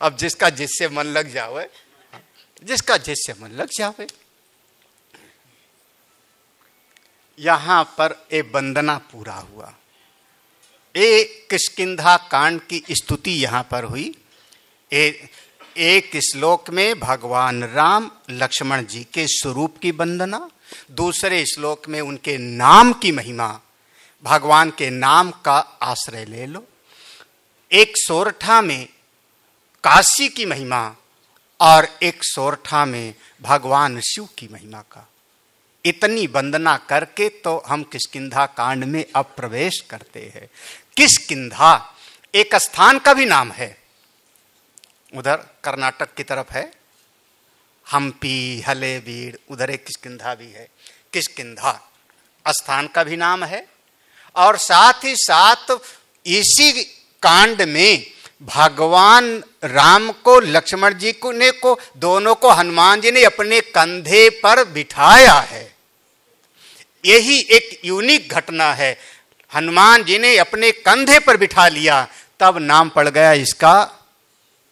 अब जिसका जिससे मन लग जावे, जिसका जिससे मन लग जावे। यहां पर एक वंदना पूरा हुआ, एक किष्किंधा कांड की स्तुति यहां पर हुई। एक श्लोक में भगवान राम लक्ष्मण जी के स्वरूप की वंदना, दूसरे श्लोक में उनके नाम की महिमा, भगवान के नाम का आश्रय ले लो। एक सोरठा में काशी की महिमा और एक सोरठा में भगवान शिव की महिमा का। इतनी वंदना करके तो हम किष्किंधा कांड में अब प्रवेश करते हैं। किष्किंधा एक स्थान का भी नाम है, उधर कर्नाटक की तरफ है, हम्पी हलेबीड, उधर एक किष्किंधा भी है। किष्किंधा स्थान का भी नाम है, और साथ ही साथ इसी कांड में भगवान राम को लक्ष्मण जी को दोनों को हनुमान जी ने अपने कंधे पर बिठाया है। यही एक यूनिक घटना है। हनुमान जी ने अपने कंधे पर बिठा लिया, तब नाम पड़ गया इसका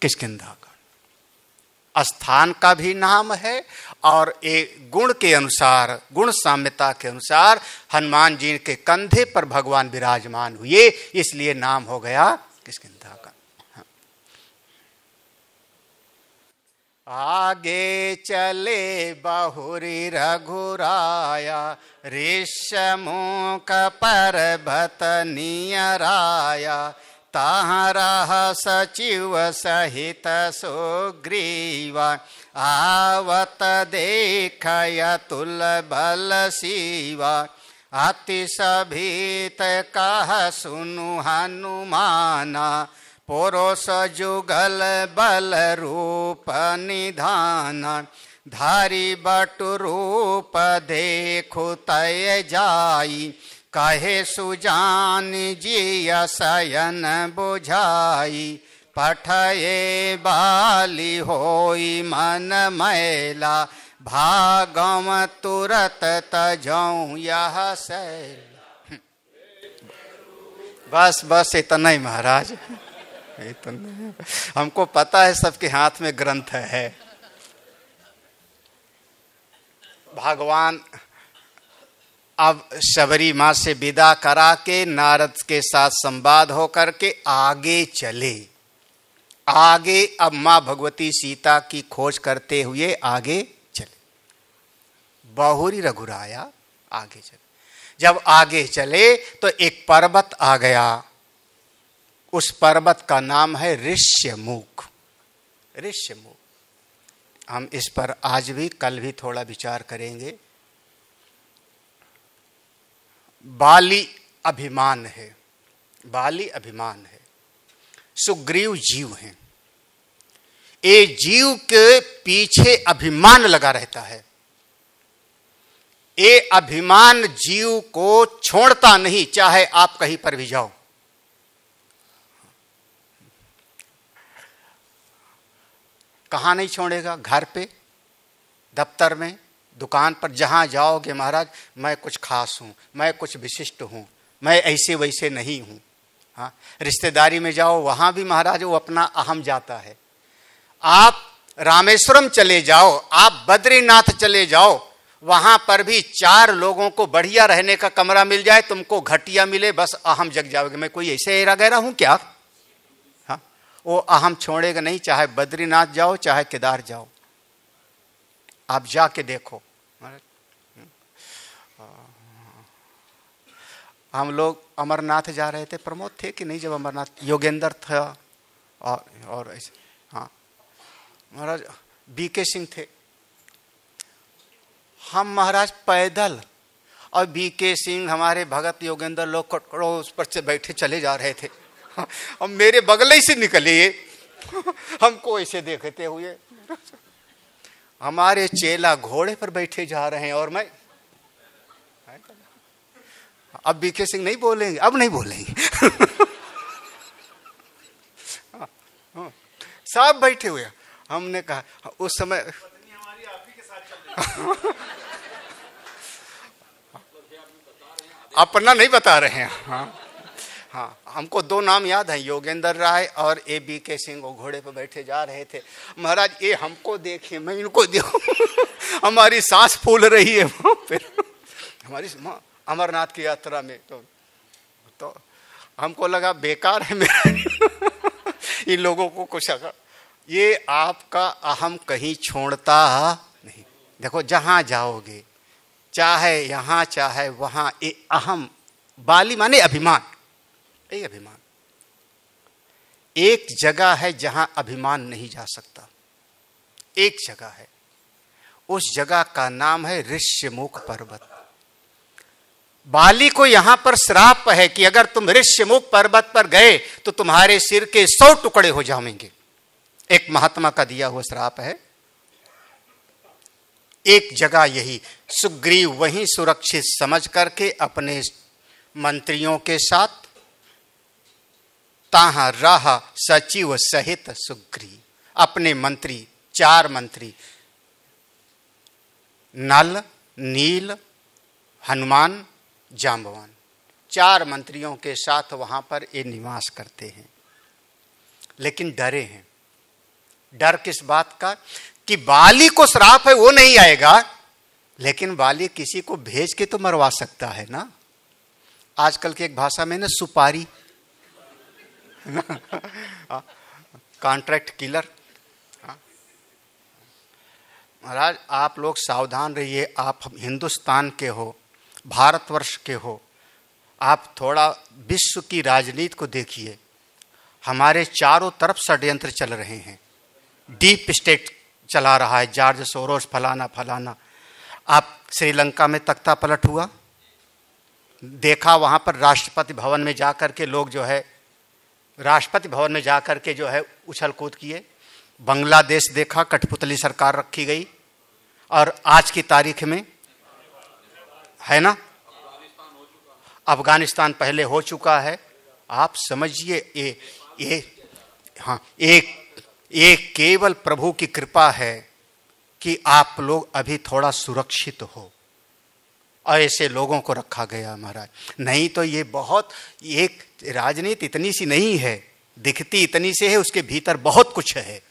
किष्किंधा का। स्थान का भी नाम है, और एक गुण के अनुसार, गुण साम्यता के अनुसार हनुमान जी के कंधे पर भगवान विराजमान हुए, इसलिए नाम हो गया किष्किंधा का। आगे चले बहुरी रघुराया, ऋषमुख पर्वत नियराया, ताहाँ रह सचिव सहित सुग्रीवा, आवत देखय तुल बल शिवा, अति सभीत कह सुनु हनुमाना, पुरुष जुगल बल रूप निधाना, धारी बटु रूप देखु तय जाई, कहे सुजान जिय शयन बुझाई, पठये बाली होई मन मैला, भागम तुरत तजौं यह सैल। बस बस इतना ही महाराज, इतना। हमको पता है सबके हाथ में ग्रंथ है। भगवान अब शबरी माँ से विदा करा के नारद के साथ संवाद होकर के आगे चले। आगे अब माँ भगवती सीता की खोज करते हुए आगे चले। बहुरी रघुराया, आगे चले। जब आगे चले तो एक पर्वत आ गया, उस पर्वत का नाम है ऋष्यमुख। ऋष्यमुख, हम इस पर आज भी कल भी थोड़ा विचार करेंगे। बाली अभिमान है, बाली अभिमान है, सुग्रीव जीव हैं। ये जीव के पीछे अभिमान लगा रहता है। ये अभिमान जीव को छोड़ता नहीं, चाहे आप कहीं पर भी जाओ। कहां नहीं छोड़ेगा? घर पे, दफ्तर में, दुकान पर, जहां जाओगे महाराज मैं कुछ खास हूं, मैं कुछ विशिष्ट हूं, मैं ऐसे वैसे नहीं हूं। हाँ, रिश्तेदारी में जाओ, वहां भी महाराज वो अपना अहम जाता है। आप रामेश्वरम चले जाओ, आप बद्रीनाथ चले जाओ, वहां पर भी 4 लोगों को बढ़िया रहने का कमरा मिल जाए, तुमको घटिया मिले, बस अहम जग जाओगे। मैं कोई ऐसे हेरा गहरा हूं क्या? हाँ, वो अहम छोड़ेगा नहीं, चाहे बद्रीनाथ जाओ चाहे केदार जाओ, आप जाके देखो। हम लोग अमरनाथ जा रहे थे, प्रमोद थे कि नहीं जब अमरनाथ, योगेंद्र था और ऐसे, हाँ महाराज बीके सिंह थे, हम महाराज पैदल, और बीके सिंह हमारे भगत योगेंद्र लोग उस पर से बैठे चले जा रहे थे, और मेरे बगल ही से निकले ये, हमको ऐसे देखते हुए। हमारे चेला घोड़े पर बैठे जा रहे हैं और मैं, अब बीके सिंह नहीं बोलेंगे, अब नहीं बोलेंगे। सब बैठे हुए, हमने कहा उस समय अपना नहीं बता रहे हैं। हाँ हाँ, हमको 2 नाम याद है, योगेंद्र राय और ए बीके सिंह। वो घोड़े पर बैठे जा रहे थे, महाराज ये हमको देखे, मैं इनको देखूं। हमारी सांस फूल रही है। फिर हमारी अमरनाथ की यात्रा में तो हमको लगा बेकार है मेरा। इन लोगों को कुछ अगर ये आपका अहम कहीं छोड़ता नहीं। देखो जहां जाओगे, चाहे यहां चाहे वहां, ये अहम, बाली माने अभिमान, ये अभिमान। एक जगह है जहां अभिमान नहीं जा सकता, एक जगह है, उस जगह का नाम है ऋष्यमुख पर्वत। बाली को यहां पर श्राप है कि अगर तुम ऋष्यमुख पर्वत पर गए तो तुम्हारे सिर के 100 टुकड़े हो जाएंगे। एक महात्मा का दिया हुआ श्राप है। एक जगह यही, सुग्रीव वहीं सुरक्षित समझ करके अपने मंत्रियों के साथ, ताहां रहा सचिव सहित सुग्रीव, अपने मंत्री, 4 मंत्री, नल, नील, हनुमान, जांबवान, 4 मंत्रियों के साथ वहां पर ये निवास करते हैं। लेकिन डरे हैं। डर किस बात का? कि बाली को श्राप है, वो नहीं आएगा, लेकिन बाली किसी को भेज के तो मरवा सकता है ना। आजकल की एक भाषा में ना, सुपारी, कॉन्ट्रैक्ट किलर। महाराज आप लोग सावधान रहिए। आप हिंदुस्तान के हो, भारतवर्ष के हो, आप थोड़ा विश्व की राजनीति को देखिए। हमारे चारों तरफ षड्यंत्र चल रहे हैं, डीप स्टेट चला रहा है, जॉर्ज सोरोस फलाना फलाना। आप श्रीलंका में तख्ता पलट हुआ, देखा वहां पर राष्ट्रपति भवन में जाकर के लोग जो है, राष्ट्रपति भवन में जाकर के जो है उछल कूद किए। बांग्लादेश देखा, कठपुतली सरकार रखी गई, और आज की तारीख में है ना, अफगानिस्तान पहले हो चुका है। आप समझिए ये हाँ, एक केवल प्रभु की कृपा है कि आप लोग अभी थोड़ा सुरक्षित हो, और ऐसे लोगों को रखा गया महाराज। नहीं तो ये बहुत, एक राजनीति इतनी सी नहीं है, दिखती इतनी से है, उसके भीतर बहुत कुछ है।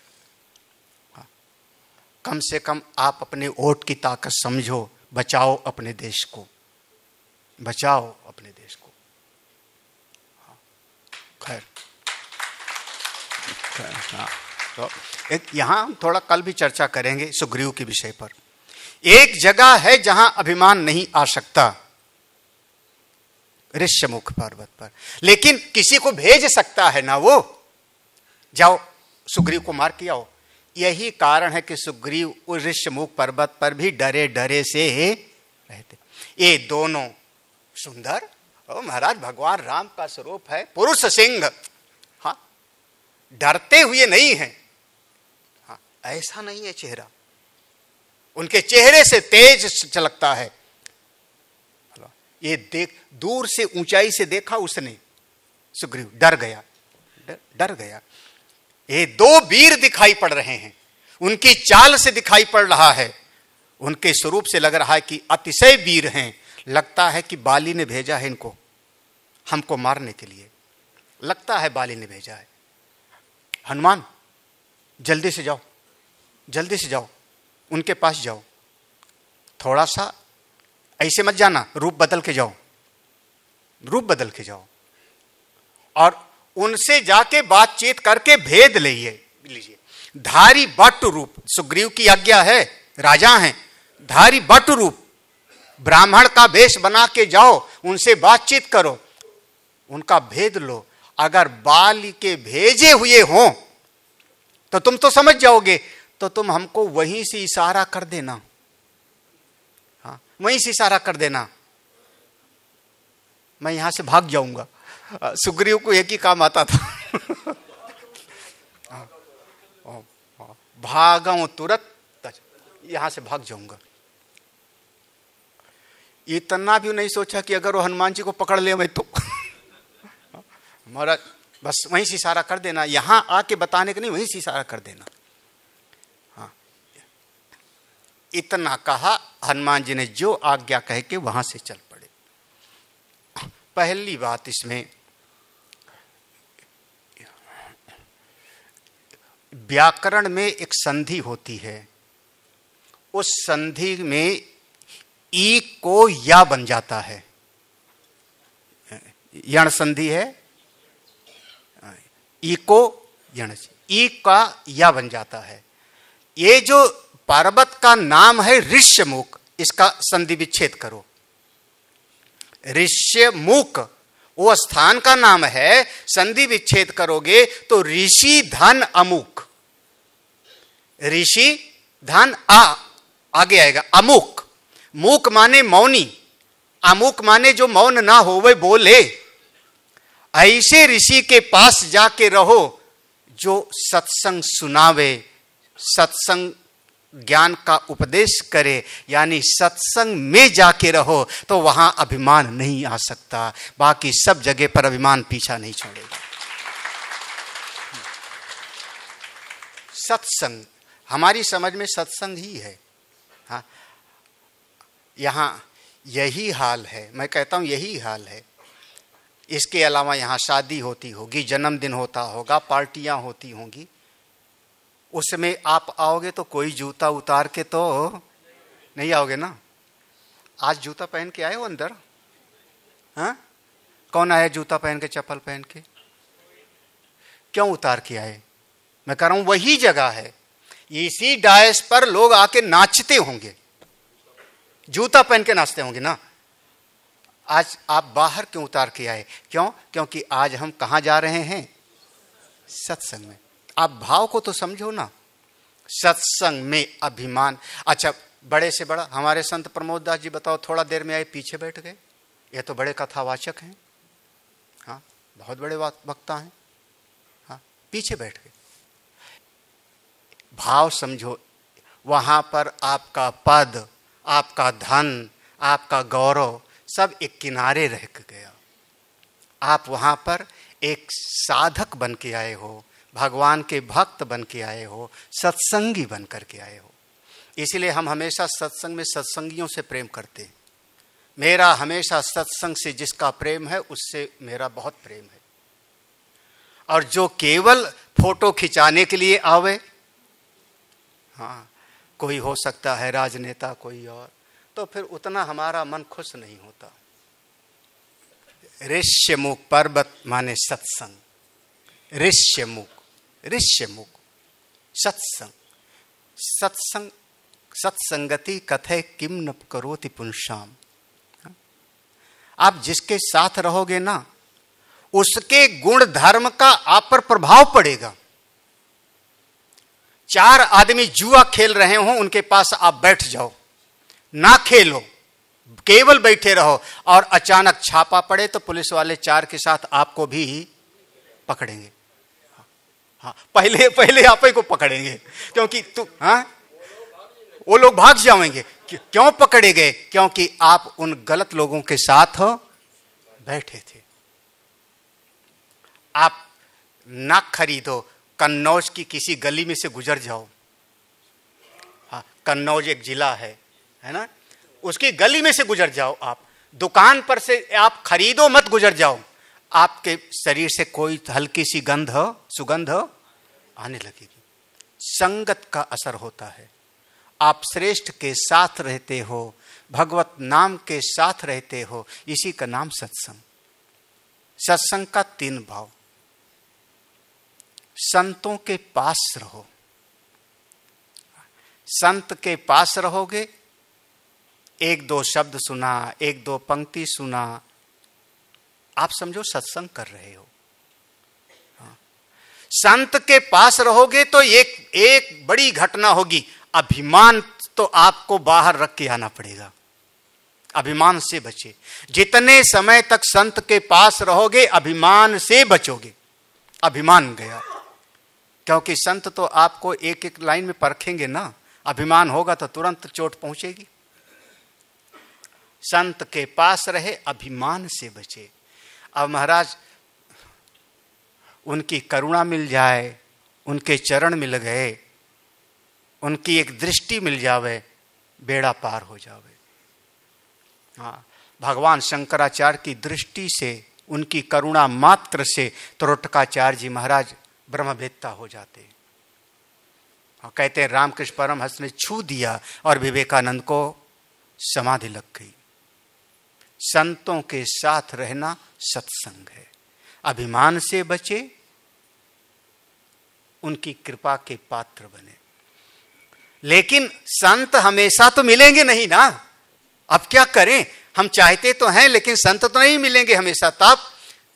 कम से कम आप अपने वोट की ताकत समझो, बचाओ अपने देश को, बचाओ अपने देश को। खैर तो एक यहां हम थोड़ा कल भी चर्चा करेंगे सुग्रीव के विषय पर। एक जगह है जहां अभिमान नहीं आ सकता, ऋष्यमुख पर्वत पर। लेकिन किसी को भेज सकता है ना वो, जाओ सुग्रीव को मार के आओ। यही कारण है कि सुग्रीव उस ऋष्यमुख पर्वत पर भी डरे डरे से रहते। ये दोनों सुंदर, ओ महाराज भगवान राम का स्वरूप है, पुरुष सिंह, हाँ, डरते हुए नहीं है, हाँ, ऐसा नहीं है चेहरा, उनके चेहरे से तेज झलकता है। ये देख, दूर से ऊंचाई से देखा उसने, सुग्रीव डर गया, डर गया। ये दो वीर दिखाई पड़ रहे हैं, उनकी चाल से दिखाई पड़ रहा है, उनके स्वरूप से लग रहा है कि अतिशय वीर हैं। लगता है कि बाली ने भेजा है इनको हमको मारने के लिए, लगता है बाली ने भेजा है। हनुमान जल्दी से जाओ, जल्दी से जाओ, उनके पास जाओ, थोड़ा सा ऐसे मत जाना, रूप बदल के जाओ, रूप बदल के जाओ और उनसे जाके बातचीत करके भेद लीजिए। धारी बट रूप, सुग्रीव की आज्ञा है, राजा हैं, धारी बट रूप, ब्राह्मण का वेश बना के जाओ, उनसे बातचीत करो, उनका भेद लो। अगर बाली के भेजे हुए हों तो तुम तो समझ जाओगे, तो तुम हमको वहीं से इशारा कर देना, हाँ, वहीं से इशारा कर देना, मैं यहां से भाग जाऊंगा। सुग्रीव को एक ही काम आता था, भागाऊं तुरंत, यहां से भाग जाऊंगा। इतना भी नहीं सोचा कि अगर वो हनुमान जी को पकड़ ले मैं तो महाराज बस वहीं से इशारा कर देना, यहां आके बताने के नहीं, वहीं से इशारा कर देना। हाँ, इतना कहा, हनुमान जी ने जो आज्ञा कह के वहां से चल पड़े। पहली बात इसमें व्याकरण में एक संधि होती है, उस संधि में ई को या बन जाता है, यण संधि है, ई को यण, ई का या बन जाता है। ये जो पर्वत का नाम है ऋष्यमुख, इसका संधि विच्छेद करो। ऋष्यमुख वो स्थान का नाम है, संधि विच्छेद करोगे तो ऋषि धन अमुक, ऋषि धन आगे आएगा, अमुक, मूक माने मौनी, अमुक माने जो मौन ना हो वह बोले। ऐसे ऋषि के पास जाके रहो जो सत्संग सुनावे, सत्संग ज्ञान का उपदेश करे, यानी सत्संग में जाके रहो तो वहां अभिमान नहीं आ सकता, बाकी सब जगह पर अभिमान पीछा नहीं छोड़ेगा। सत्संग हमारी समझ में सत्संग ही है, हाँ, यहां यही हाल है, मैं कहता हूं यही हाल है। इसके अलावा यहां शादी होती होगी, जन्मदिन होता होगा, पार्टियां होती होंगी, उसमें आप आओगे तो कोई जूता उतार के तो नहीं आओगे ना। आज जूता पहन के आए हो अंदर, हाँ, कौन आया जूता पहन के, चप्पल पहन के? क्यों उतार के आए? मैं कह रहा हूं वही जगह है, इसी डायस पर लोग आके नाचते होंगे, जूता पहन के नाचते होंगे ना। आज आप बाहर क्यों उतार के आए? क्यों? क्योंकि आज हम कहां जा रहे हैं? सत्संग में। आप भाव को तो समझो ना, सत्संग में अभिमान। अच्छा, बड़े से बड़ा हमारे संत प्रमोद दास जी बताओ, थोड़ा देर में आए पीछे बैठ गए, ये तो बड़े कथावाचक हैं, हाँ, बहुत बड़े वक्ता हैं, हाँ, पीछे बैठ गए। भाव समझो, वहां पर आपका पद, आपका धन, आपका गौरव सब एक किनारे रह गया। आप वहां पर एक साधक बन के आए हो, भगवान के भक्त बन के आए हो, सत्संगी बन करके आए हो। इसलिए हम हमेशा सत्संग में सत्संगियों से प्रेम करते हैं। मेरा हमेशा सत्संग से जिसका प्रेम है उससे मेरा बहुत प्रेम है। और जो केवल फोटो खिंचाने के लिए आवे, हाँ, कोई हो सकता है राजनेता, कोई और, तो फिर उतना हमारा मन खुश नहीं होता। ऋष्यमुख पर्वत माने सत्संग, ऋष्यमुख, ऋष्यमुख सत्संग, सत्संग, सत्संगति कथे किम न करोति पुंसाम। आप जिसके साथ रहोगे ना, उसके गुण धर्म का आप पर प्रभाव पड़ेगा। 4 आदमी जुआ खेल रहे हो, उनके पास आप बैठ जाओ, ना खेलो, केवल बैठे रहो, और अचानक छापा पड़े तो पुलिस वाले 4 के साथ आपको भी पकड़ेंगे। हाँ, पहले आप ही को पकड़ेंगे, क्योंकि वो लोग भाग जाएंगे। क्यों पकड़े गए? क्योंकि आप उन गलत लोगों के साथ बैठे थे। आप ना खरीदो, कन्नौज की किसी गली में से गुजर जाओ। हाँ, कन्नौज एक जिला है ना, उसकी गली में से गुजर जाओ। आप दुकान पर से आप खरीदो मत, गुजर जाओ, आपके शरीर से कोई हल्की सी सुगंध आने लगेगी। संगत का असर होता है। आप श्रेष्ठ के साथ रहते हो, भगवत नाम के साथ रहते हो, इसी का नाम सत्संग। सत्संग का 3 भाव। संतों के पास रहो। संत के पास रहोगे, 1-2 शब्द सुना, 1-2 पंक्ति सुना, आप समझो सत्संग कर रहे हो। संत के पास रहोगे तो एक बड़ी घटना होगी। अभिमान तो आपको बाहर रख के आना पड़ेगा। अभिमान से बचे। जितने समय तक संत के पास रहोगे, अभिमान से बचोगे। अभिमान गया, क्योंकि संत तो आपको एक लाइन में परखेंगे ना। अभिमान होगा तो तुरंत चोट पहुंचेगी। संत के पास रहे, अभिमान से बचे। अब महाराज, उनकी करुणा मिल जाए, उनके चरण मिल गए, उनकी एक दृष्टि मिल जावे, बेड़ा पार हो जावे। हाँ, भगवान शंकराचार्य की दृष्टि से, उनकी करुणा मात्र से त्रोटकाचार्य जी महाराज ब्रह्मवेत्ता हो जाते। हाँ, कहते हैं रामकृष्ण परमहंस ने छू दिया और विवेकानंद को समाधि लग गई। संतों के साथ रहना सत्संग है। अभिमान से बचे, उनकी कृपा के पात्र बने। लेकिन संत हमेशा तो मिलेंगे नहीं ना। अब क्या करें? हम चाहते तो हैं, लेकिन संत तो नहीं मिलेंगे हमेशा।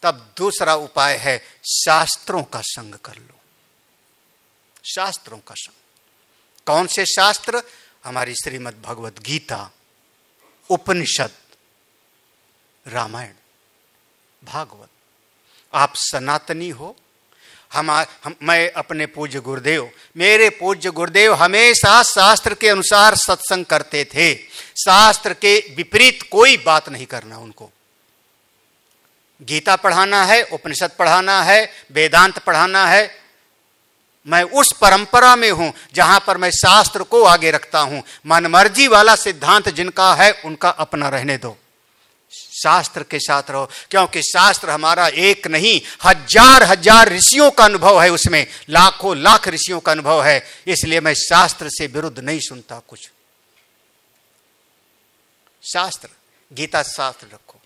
तब दूसरा उपाय है, शास्त्रों का संग कर लो। शास्त्रों का संग। कौन से शास्त्र? हमारी श्रीमद् भगवत गीता, उपनिषद, रामायण, भागवत। आप सनातनी हो। मैं अपने पूज्य गुरुदेव, मेरे पूज्य गुरुदेव हमेशा शास्त्र के अनुसार सत्संग करते थे। शास्त्र के विपरीत कोई बात नहीं करना उनको। गीता पढ़ाना है, उपनिषद पढ़ाना है, वेदांत पढ़ाना है। मैं उस परंपरा में हूं जहां पर मैं शास्त्र को आगे रखता हूं। मनमर्जी वाला सिद्धांत जिनका है, उनका अपना रहने दो। शास्त्र के साथ रहो, क्योंकि शास्त्र हमारा एक नहीं, हजार ऋषियों का अनुभव है, उसमें लाखों लाख ऋषियों का अनुभव है। इसलिए मैं शास्त्र से विरुद्ध नहीं सुनता कुछ। शास्त्र, गीता शास्त्र रखो।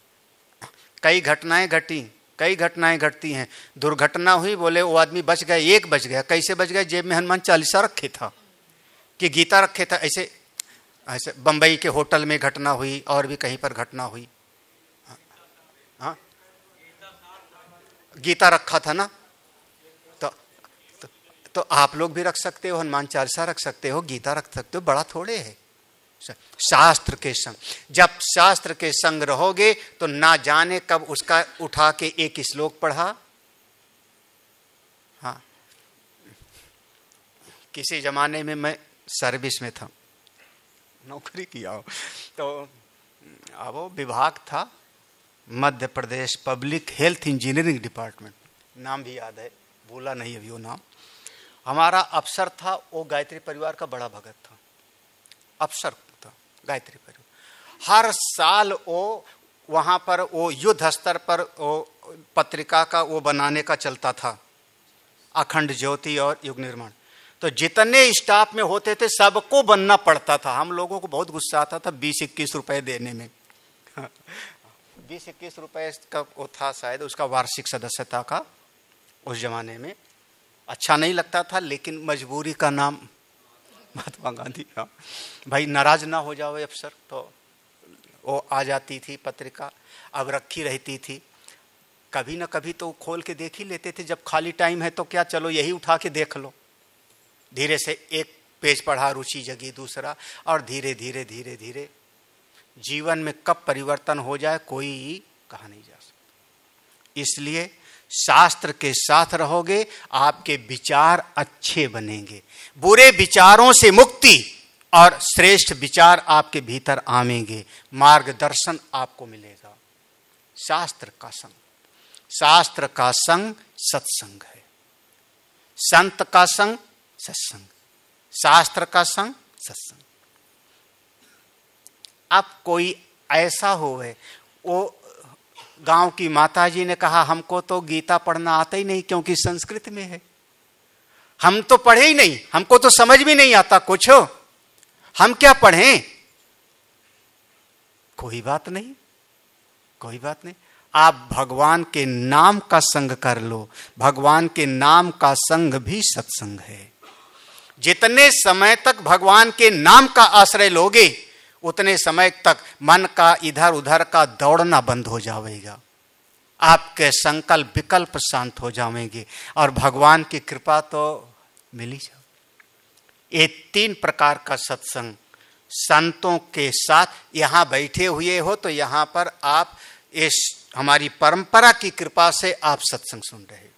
कई घटनाएं घटती हैं। दुर्घटना हुई, बोले वो आदमी बच गए, एक बच गया। कैसे बच गए? जेब में हनुमान चालीसा रखे था कि गीता रखे था। ऐसे बंबई के होटल में घटना हुई, और भी कहीं पर घटना हुई। हाँ, गीता रखा था ना। तो आप लोग भी रख सकते हो, हनुमान चालीसा रख सकते हो, गीता रख सकते हो। बड़ा थोड़े है। शास्त्र के संग, जब शास्त्र के संग रहोगे तो ना जाने कब उसका उठा के एक श्लोक पढ़ा। हाँ, किसी जमाने में मैं सर्विस में था, नौकरी किया हो, तो अब वो विभाग था Madhya Pradesh public health engineering department, नाम भी याद है, भूला नहीं अभी वो नाम। हमारा अफसर था, वो गायत्री परिवार का बड़ा भगत था, अफसर था गायत्री परिवार। हर साल वो वहाँ पर वो युद्ध स्तर पर वो पत्रिका का वो बनाने का चलता था, अखंड ज्योति और युग निर्माण। तो जितने स्टाफ में होते थे सबको बनना पड़ता था। हम लोगों को बहुत गुस्सा आता था 20-21 रुपए देने में। 20-21 रुपए का वो था शायद उसका वार्षिक सदस्यता का, उस जमाने में अच्छा नहीं लगता था, लेकिन मजबूरी का नाम महात्मा गांधी का। भाई नाराज ना हो जाओ अफसर, तो वो आ जाती थी पत्रिका, अब रखी रहती थी। कभी ना कभी तो खोल के देख ही लेते थे, जब खाली टाइम है तो क्या, चलो यही उठा के देख लो। धीरे से एक पेज पढ़ा, रुचि जगी दूसरा, और धीरे धीरे धीरे धीरे जीवन में कब परिवर्तन हो जाए कोई कहा नहीं जा सकता। इसलिए शास्त्र के साथ रहोगे, आपके विचार अच्छे बनेंगे, बुरे विचारों से मुक्ति और श्रेष्ठ विचार आपके भीतर आवेंगे, मार्गदर्शन आपको मिलेगा। शास्त्र का संग, शास्त्र का संग सत्संग है, संत का संग सत्संग, शास्त्र का संग सत्संग। अब कोई ऐसा होवे, वो गांव की माताजी ने कहा हमको तो गीता पढ़ना आता ही नहीं क्योंकि संस्कृत में है, हम तो पढ़े ही नहीं, हमको तो समझ भी नहीं आता कुछ, हम क्या पढ़ें। कोई बात नहीं, कोई बात नहीं, आप भगवान के नाम का संग कर लो, भगवान के नाम का संग भी सत्संग है। जितने समय तक भगवान के नाम का आश्रय लोगे उतने समय तक मन का इधर उधर का दौड़ना बंद हो जाएगा, आपके संकल्प विकल्प शांत हो जाएंगे और भगवान की कृपा तो मिल ही जाए। ये 3 प्रकार का सत्संग संतों के साथ, यहां बैठे हुए हो तो यहां पर आप इस हमारी परंपरा की कृपा से आप सत्संग सुन रहे हो,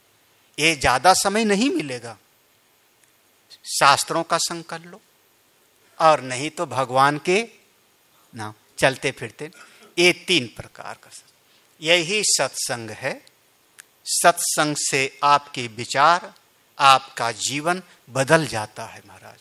ये ज्यादा समय नहीं मिलेगा। शास्त्रों का संग कर लो और नहीं तो भगवान के नाम चलते फिरते, ये 3 प्रकार का सत्संग, यही सत्संग है। सत्संग से आपके विचार, आपका जीवन बदल जाता है महाराज।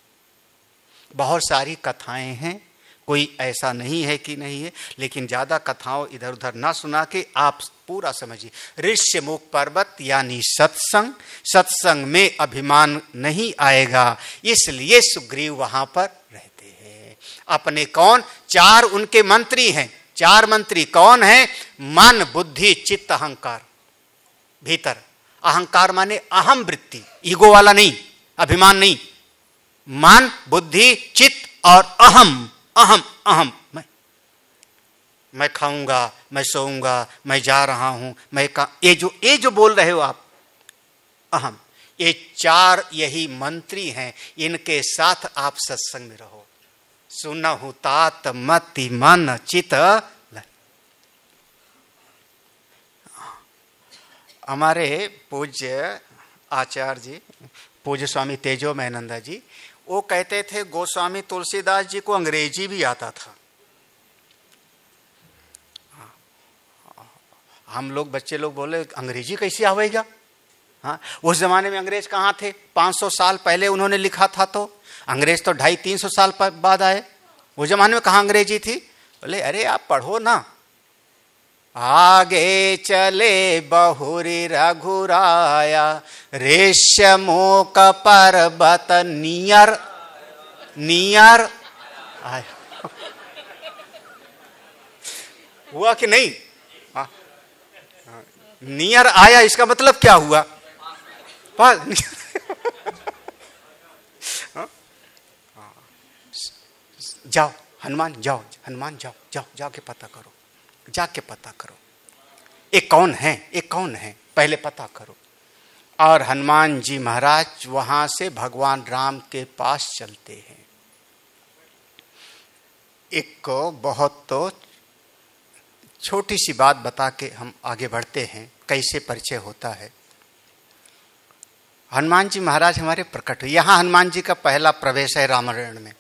बहुत सारी कथाएं हैं, कोई ऐसा नहीं है कि नहीं है, लेकिन ज्यादा कथाओं इधर उधर ना सुना के आप पूरा समझिए। ऋष्यमुख पर्वत यानी सत्संग, सत्संग में अभिमान नहीं आएगा, इसलिए सुग्रीव वहां पर रहते हैं। अपने कौन, 4 उनके मंत्री हैं, 4 मंत्री कौन हैं? मन, बुद्धि, चित्त, अहंकार। भीतर अहंकार माने अहम वृत्ति, ईगो वाला नहीं, अभिमान नहीं। मन, बुद्धि, चित्त और अहम, अहम अहम, मैं खाऊंगा, मैं सोऊंगा, मैं जा रहा हूं, मैं का, ये जो बोल रहे हो आप, अहम, ये 4 यही मंत्री हैं, इनके साथ आप सत्संग में रहो। सुनहु तात मति मन चित। हमारे पूज्य आचार्य जी, पूज्य स्वामी तेजोमयानंद जी, वो कहते थे गोस्वामी तुलसीदास जी को अंग्रेजी भी आता था। हम लोग बच्चे लोग बोले अंग्रेजी कैसे आवेगा? हाँ, उस जमाने में अंग्रेज कहाँ थे? 500 साल पहले उन्होंने लिखा था, तो अंग्रेज तो 250-300 साल बाद आए। उस जमाने में कहाँ अंग्रेजी थी? बोले अरे आप पढ़ो ना। आगे चले बहुरी रघुराया, रेशमो का पर्वत नियर नियर आया। हुआ कि नहीं? नियर आया, इसका मतलब क्या हुआ? जाओ हनुमान, जाओ हनुमान, जाओ जाओ, जाके पता करो, जाके पता करो ये कौन है, ये कौन है, पहले पता करो। और हनुमान जी महाराज वहां से भगवान राम के पास चलते हैं। एक बहुत तो छोटी सी बात बता के हम आगे बढ़ते हैं, कैसे परिचय होता है। हनुमान जी महाराज हमारे प्रकट हुए। यहाँ हनुमान जी का पहला प्रवेश है रामायण में।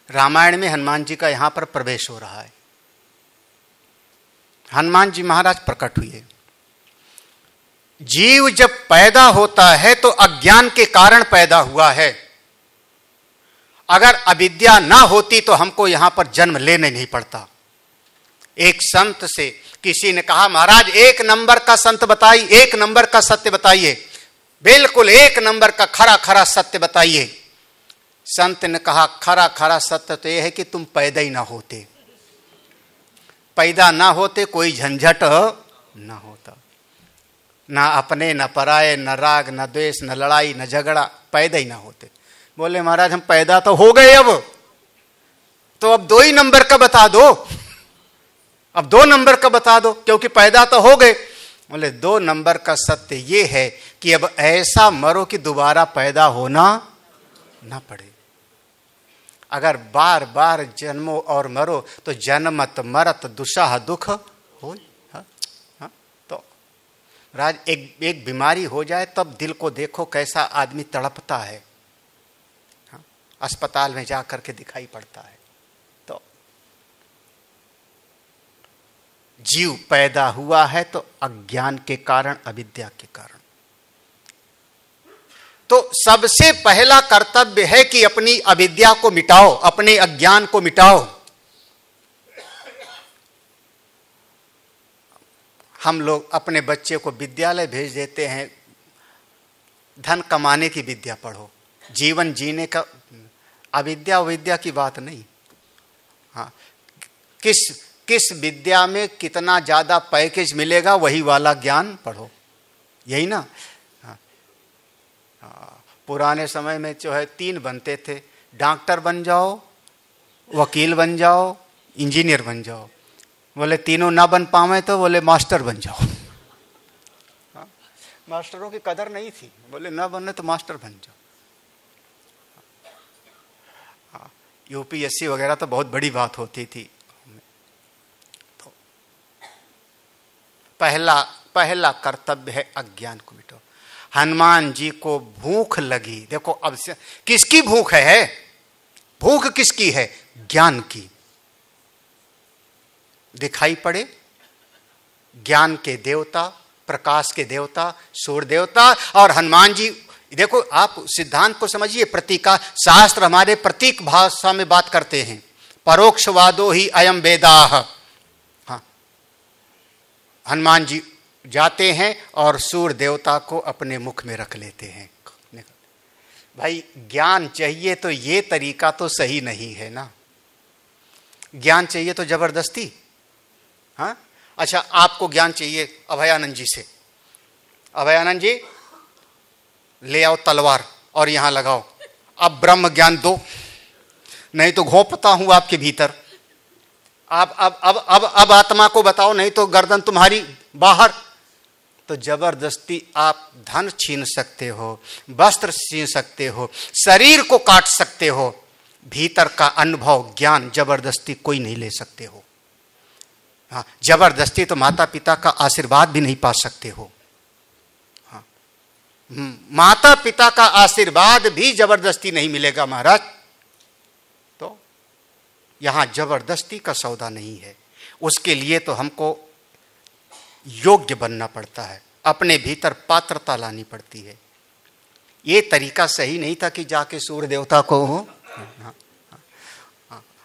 रामायण में हनुमान जी का यहाँ पर प्रवेश हो रहा है। हनुमान जी महाराज प्रकट हुए। जीव जब पैदा होता है तो अज्ञान के कारण पैदा हुआ है। अगर अविद्या ना होती तो हमको यहां पर जन्म लेने नहीं पड़ता। एक संत से किसी ने कहा महाराज 1 नंबर का संत बताइए, 1 नंबर का सत्य बताइए, बिल्कुल 1 नंबर का खरा खरा सत्य बताइए। संत ने कहा खरा खरा सत्य तो यह है कि तुम पैदा ही ना होते। पैदा ना होते कोई झंझट ना होता, ना अपने न पराये, न राग न द्वेष न लड़ाई न झगड़ा, पैदा ही ना होते। बोले महाराज हम पैदा तो हो गए, अब तो 2 ही नंबर का बता दो। अब 2 नंबर का बता दो, क्योंकि पैदा तो हो गए। बोले 2 नंबर का सत्य ये है कि अब ऐसा मरो कि दोबारा पैदा होना ना पड़े। अगर बार बार जन्मो और मरो तो जन्मत मरत दुसाह दुख हो। तो राज एक बीमारी हो जाए तब दिल को देखो कैसा आदमी तड़पता है। अस्पताल में जाकर के दिखाई पड़ता है। तो जीव पैदा हुआ है तो अज्ञान के कारण, अविद्या के कारण। तो सबसे पहला कर्तव्य है कि अपनी अविद्या को मिटाओ, अपने अज्ञान को मिटाओ। हम लोग अपने बच्चे को विद्यालय भेज देते हैं, धन कमाने की विद्या पढ़ो, जीवन जीने का, अविद्या विद्या की बात नहीं। हाँ, किस विद्या में कितना ज्यादा पैकेज मिलेगा वही वाला ज्ञान पढ़ो, यही ना। पुराने समय में जो है 3 बनते थे, डॉक्टर बन जाओ, वकील बन जाओ, इंजीनियर बन जाओ। बोले तीनों ना बन पावे तो बोले मास्टर बन जाओ। मास्टरों की कदर नहीं थी, बोले ना बने तो मास्टर बन जाओ। यूपीएससी वगैरह तो बहुत बड़ी बात होती थी। तो पहला कर्तव्य है अज्ञान को मिटाओ। हनुमान जी को भूख लगी, देखो अब से किसकी भूख है? भूख किसकी है? ज्ञान की। दिखाई पड़े ज्ञान के देवता, प्रकाश के देवता, सूर्य देवता और हनुमान जी। देखो आप सिद्धांत को समझिए, प्रतीका शास्त्र हमारे प्रतीक भाषा में बात करते हैं। परोक्षवादो ही अयम वेदाह। हाँ, हनुमान जी जाते हैं और सूर्य देवता को अपने मुख में रख लेते हैं। भाई ज्ञान चाहिए तो ये तरीका तो सही नहीं है ना। ज्ञान चाहिए तो जबरदस्ती। हाँ अच्छा, आपको ज्ञान चाहिए अभयानंद जी से, अभयानंद जी ले आओ तलवार और यहां लगाओ, अब ब्रह्म ज्ञान दो, नहीं तो घोंपता हूं आपके भीतर। अब आत्मा को बताओ, नहीं तो गर्दन तुम्हारी बाहर। तो जबरदस्ती आप धन छीन सकते हो, वस्त्र छीन सकते हो, शरीर को काट सकते हो, भीतर का अनुभव ज्ञान जबरदस्ती कोई नहीं ले सकते हो। हाँ, जबरदस्ती तो माता पिता का आशीर्वाद भी नहीं पा सकते हो। हाँ, माता पिता का आशीर्वाद भी जबरदस्ती नहीं मिलेगा महाराज। तो यहां जबरदस्ती का सौदा नहीं है। उसके लिए तो हमको योग्य बनना पड़ता है, अपने भीतर पात्रता लानी पड़ती है। ये तरीका सही नहीं था कि जाके सूर्य देवता को हो। हाँ,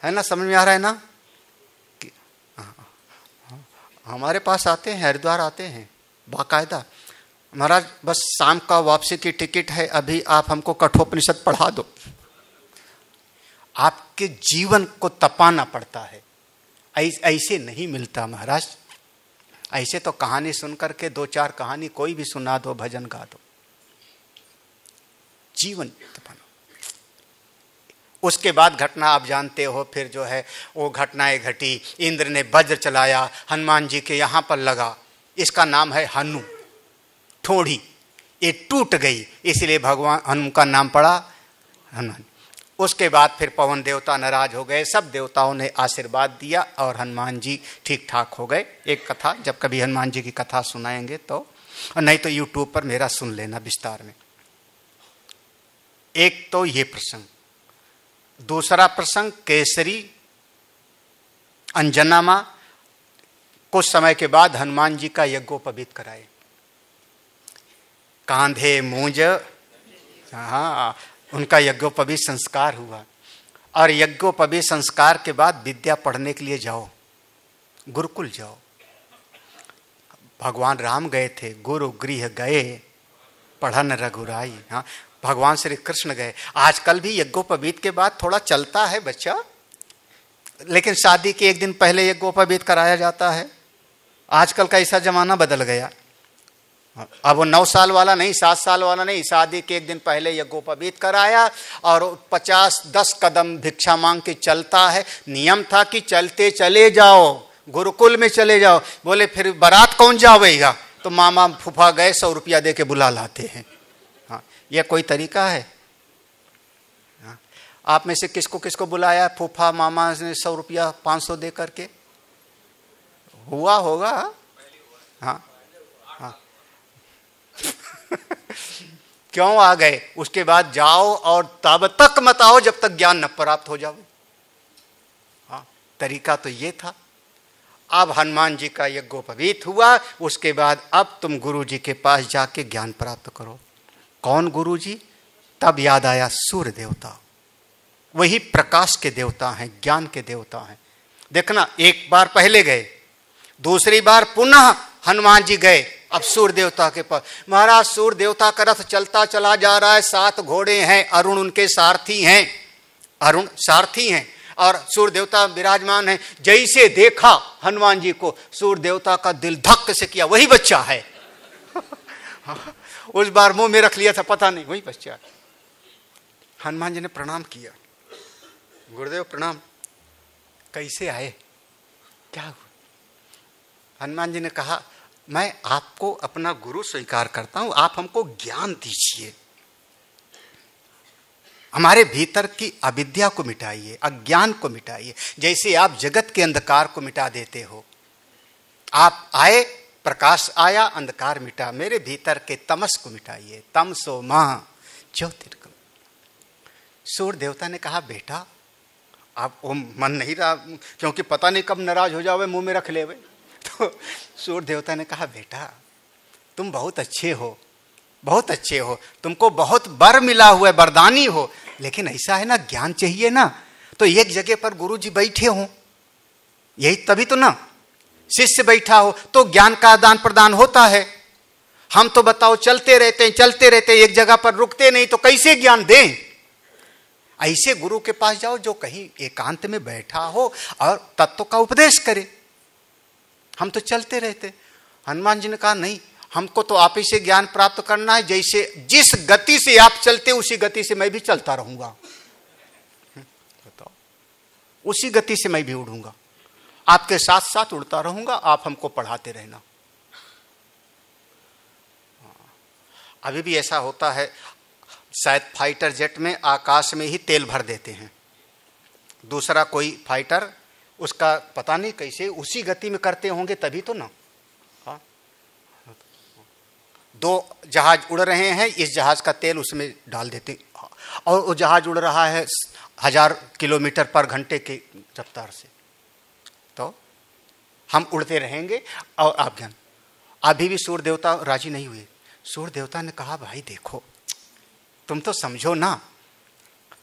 है ना, समझ में आ रहा है ना? हमारे पास आते हैं, हरिद्वार आते हैं बाकायदा, महाराज बस शाम का वापसी की टिकट है, अभी आप हमको कठोपनिषद पढ़ा दो। आपके जीवन को तपाना पड़ता है, ऐसे नहीं मिलता महाराज। ऐसे तो कहानी सुनकर के 2-4 कहानी कोई भी सुना दो, भजन गा दो, जीवन तपाना। उसके बाद घटना आप जानते हो, फिर जो है वो घटनाएं घटी। इंद्र ने वज्र चलाया, हनुमान जी के यहां पर लगा, इसका नाम है हनु, ठोड़ी, ये टूट गई, इसलिए भगवान हनुमान का नाम पड़ा हनुमान। उसके बाद फिर पवन देवता नाराज हो गए, सब देवताओं ने आशीर्वाद दिया और हनुमान जी ठीक ठाक हो गए। एक कथा, जब कभी हनुमान जी की कथा सुनाएंगे तो, और नहीं तो यूट्यूब पर मेरा सुन लेना विस्तार में। एक तो ये प्रसंग। दूसरा प्रसंग केसरी अंजना मां कुछ समय के बाद हनुमान जी का यज्ञोपवीत कराए, कांधे मूंज, हाँ उनका यज्ञोपवीत संस्कार हुआ। और यज्ञोपवीत संस्कार के बाद विद्या पढ़ने के लिए जाओ, गुरुकुल जाओ। भगवान राम गए थे, गुरु गृह गए पढ़न रघुराई। हाँ, भगवान श्री कृष्ण गए। आजकल भी यज्ञोपवीत के बाद थोड़ा चलता है बच्चा, लेकिन शादी के 1 दिन पहले यज्ञोपवीत कराया जाता है। आजकल का ऐसा जमाना बदल गया। अब वो 9 साल वाला नहीं, 7 साल वाला नहीं, शादी के 1 दिन पहले यज्ञोपवीत कराया और 50-10 कदम भिक्षा मांग के चलता है। नियम था कि चलते चले जाओ, गुरुकुल में चले जाओ। बोले फिर बारात कौन जावेगा? तो मामा फूफा गए 100 रुपया दे के बुला लाते हैं। हाँ, यह कोई तरीका है? हाँ, आप में से किसको किसको बुलाया फूफा मामा ने 100 रुपया 500 दे करके? हुआ होगा। हाँ हाँ क्यों आ गए? उसके बाद जाओ और तब तक मत आओ जब तक ज्ञान न प्राप्त हो जाए। हाँ, तरीका तो ये था। अब हनुमान जी का यज्ञोपवीत हुआ, उसके बाद अब तुम गुरु जी के पास जाके ज्ञान प्राप्त करो। कौन गुरु जी? तब याद आया सूर्य देवता, वही प्रकाश के देवता हैं, ज्ञान के देवता हैं। देखना, एक बार पहले गए, दूसरी बार पुनः हनुमान जी गए अब सूर्य देवता के पास। महाराज सूर्य देवता का रथ चलता चला जा रहा है, 7 घोड़े हैं, अरुण उनके सारथी हैं, अरुण सारथी हैं और सूर्य देवता विराजमान है। जैसे देखा हनुमान जी को, सूर्य देवता का दिल धक से किया, वही बच्चा है। उस बार मुंह में रख लिया था, पता नहीं वही बच्चा। हनुमान जी ने प्रणाम किया, गुरुदेव प्रणाम। कैसे आए, क्या हुआ? हनुमान जी ने कहा, मैं आपको अपना गुरु स्वीकार करता हूं, आप हमको ज्ञान दीजिए, हमारे भीतर की अविद्या को मिटाइए, अज्ञान को मिटाइए, जैसे आप जगत के अंधकार को मिटा देते हो। आप आए, प्रकाश आया, अंधकार मिटा, मेरे भीतर के तमस को मिटाइए। तमसो मां ज्योतिर्गम। सूर्य देवता ने कहा, बेटा आप मन नहीं रहा, क्योंकि पता नहीं कब नाराज हो जावे, मुंह में रख लेवे। तो सूर्य देवता ने कहा, बेटा तुम बहुत अच्छे हो, बहुत अच्छे हो, तुमको बहुत वर मिला हुआ है, वरदानी हो, लेकिन ऐसा है ना, ज्ञान चाहिए ना, तो एक जगह पर गुरु जी बैठे हो, यही तभी तो ना, शिष्य बैठा हो तो ज्ञान का आदान प्रदान होता है। हम तो बताओ चलते रहते हैं, चलते रहते हैं, एक जगह पर रुकते नहीं, तो कैसे ज्ञान दें? ऐसे गुरु के पास जाओ जो कहीं एकांत में बैठा हो और तत्व का उपदेश करे। हम तो चलते रहते। हनुमान जी ने कहा, नहीं, हमको तो आप ही से ज्ञान प्राप्त करना है, जैसे जिस गति से आप चलते उसी गति से मैं भी चलता रहूंगा। बताओ, उसी गति से मैं भी उड़ूंगा, आपके साथ साथ उड़ता रहूंगा, आप हमको पढ़ाते रहना। अभी भी ऐसा होता है, शायद फाइटर जेट में आकाश में ही तेल भर देते हैं, दूसरा कोई फाइटर उसका पता नहीं कैसे उसी गति में करते होंगे, तभी तो ना। हाँ, 2 जहाज उड़ रहे हैं, इस जहाज का तेल उसमें डाल देते और वो जहाज उड़ रहा है 1000 किलोमीटर पर घंटे की रफ्तार से, तो हम उड़ते रहेंगे और आप ज्ञान। अभी भी सूर्य देवता राजी नहीं हुए। सूर्य देवता ने कहा, भाई देखो, तुम तो समझो ना,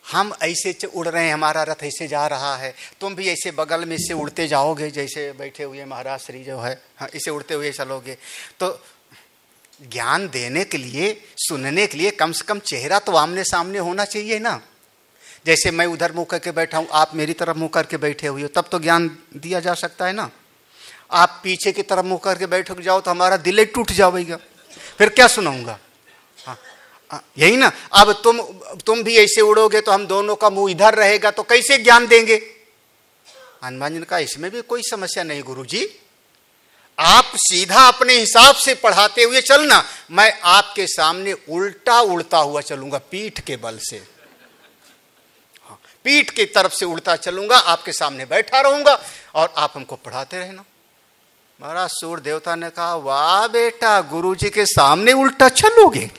हम ऐसे उड़ रहे हैं, हमारा रथ ऐसे जा रहा है, तुम भी ऐसे बगल में से उड़ते जाओगे, जैसे बैठे हुए महाराज श्री जो है, हाँ, इसे उड़ते हुए चलोगे, तो ज्ञान देने के लिए, सुनने के लिए कम से कम चेहरा तो आमने सामने होना चाहिए ना। जैसे मैं उधर मुंह करके बैठा हूं, आप मेरी तरफ मुंह करके बैठे हुए हो, तब तो ज्ञान दिया जा सकता है ना। आप पीछे की तरफ मुंह करके बैठ जाओ तो हमारा दिल ही टूट जाएगा, फिर क्या सुनाऊंगा? यही ना। अब तुम भी ऐसे उड़ोगे तो हम दोनों का मुंह इधर रहेगा, तो कैसे ज्ञान देंगे? हनुमान जी ने कहा, इसमें भी कोई समस्या नहीं गुरुजी, आप सीधा अपने हिसाब से पढ़ाते हुए चलना, मैं आपके सामने उल्टा उड़ता हुआ चलूंगा, पीठ के बल से, हाँ, पीठ की तरफ से उड़ता चलूंगा, आपके सामने बैठा रहूंगा और आप हमको पढ़ाते रहना। महाराज सूर्य देवता ने कहा, वाह बेटा, गुरुजी के सामने उल्टा चलोगे?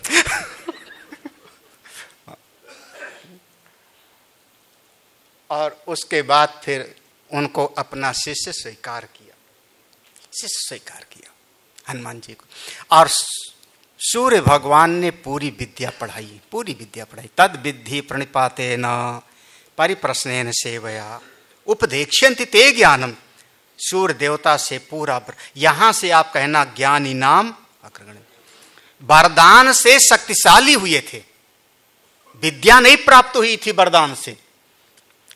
और उसके बाद फिर उनको अपना शिष्य स्वीकार किया, शिष्य स्वीकार किया हनुमान जी को। और सूर्य भगवान ने पूरी विद्या पढ़ाई, पूरी विद्या पढ़ाई। तद विद्धि प्रणिपातेन परिप्रश्नेन सेवया उपदेक्ष्यन्ति ते ज्ञानम। सूर्य देवता से पूरा, यहां से आप कहना ज्ञानी नाम अग्रगण्य, वरदान से शक्तिशाली हुए थे, विद्या नहीं प्राप्त हुई थी वरदान से।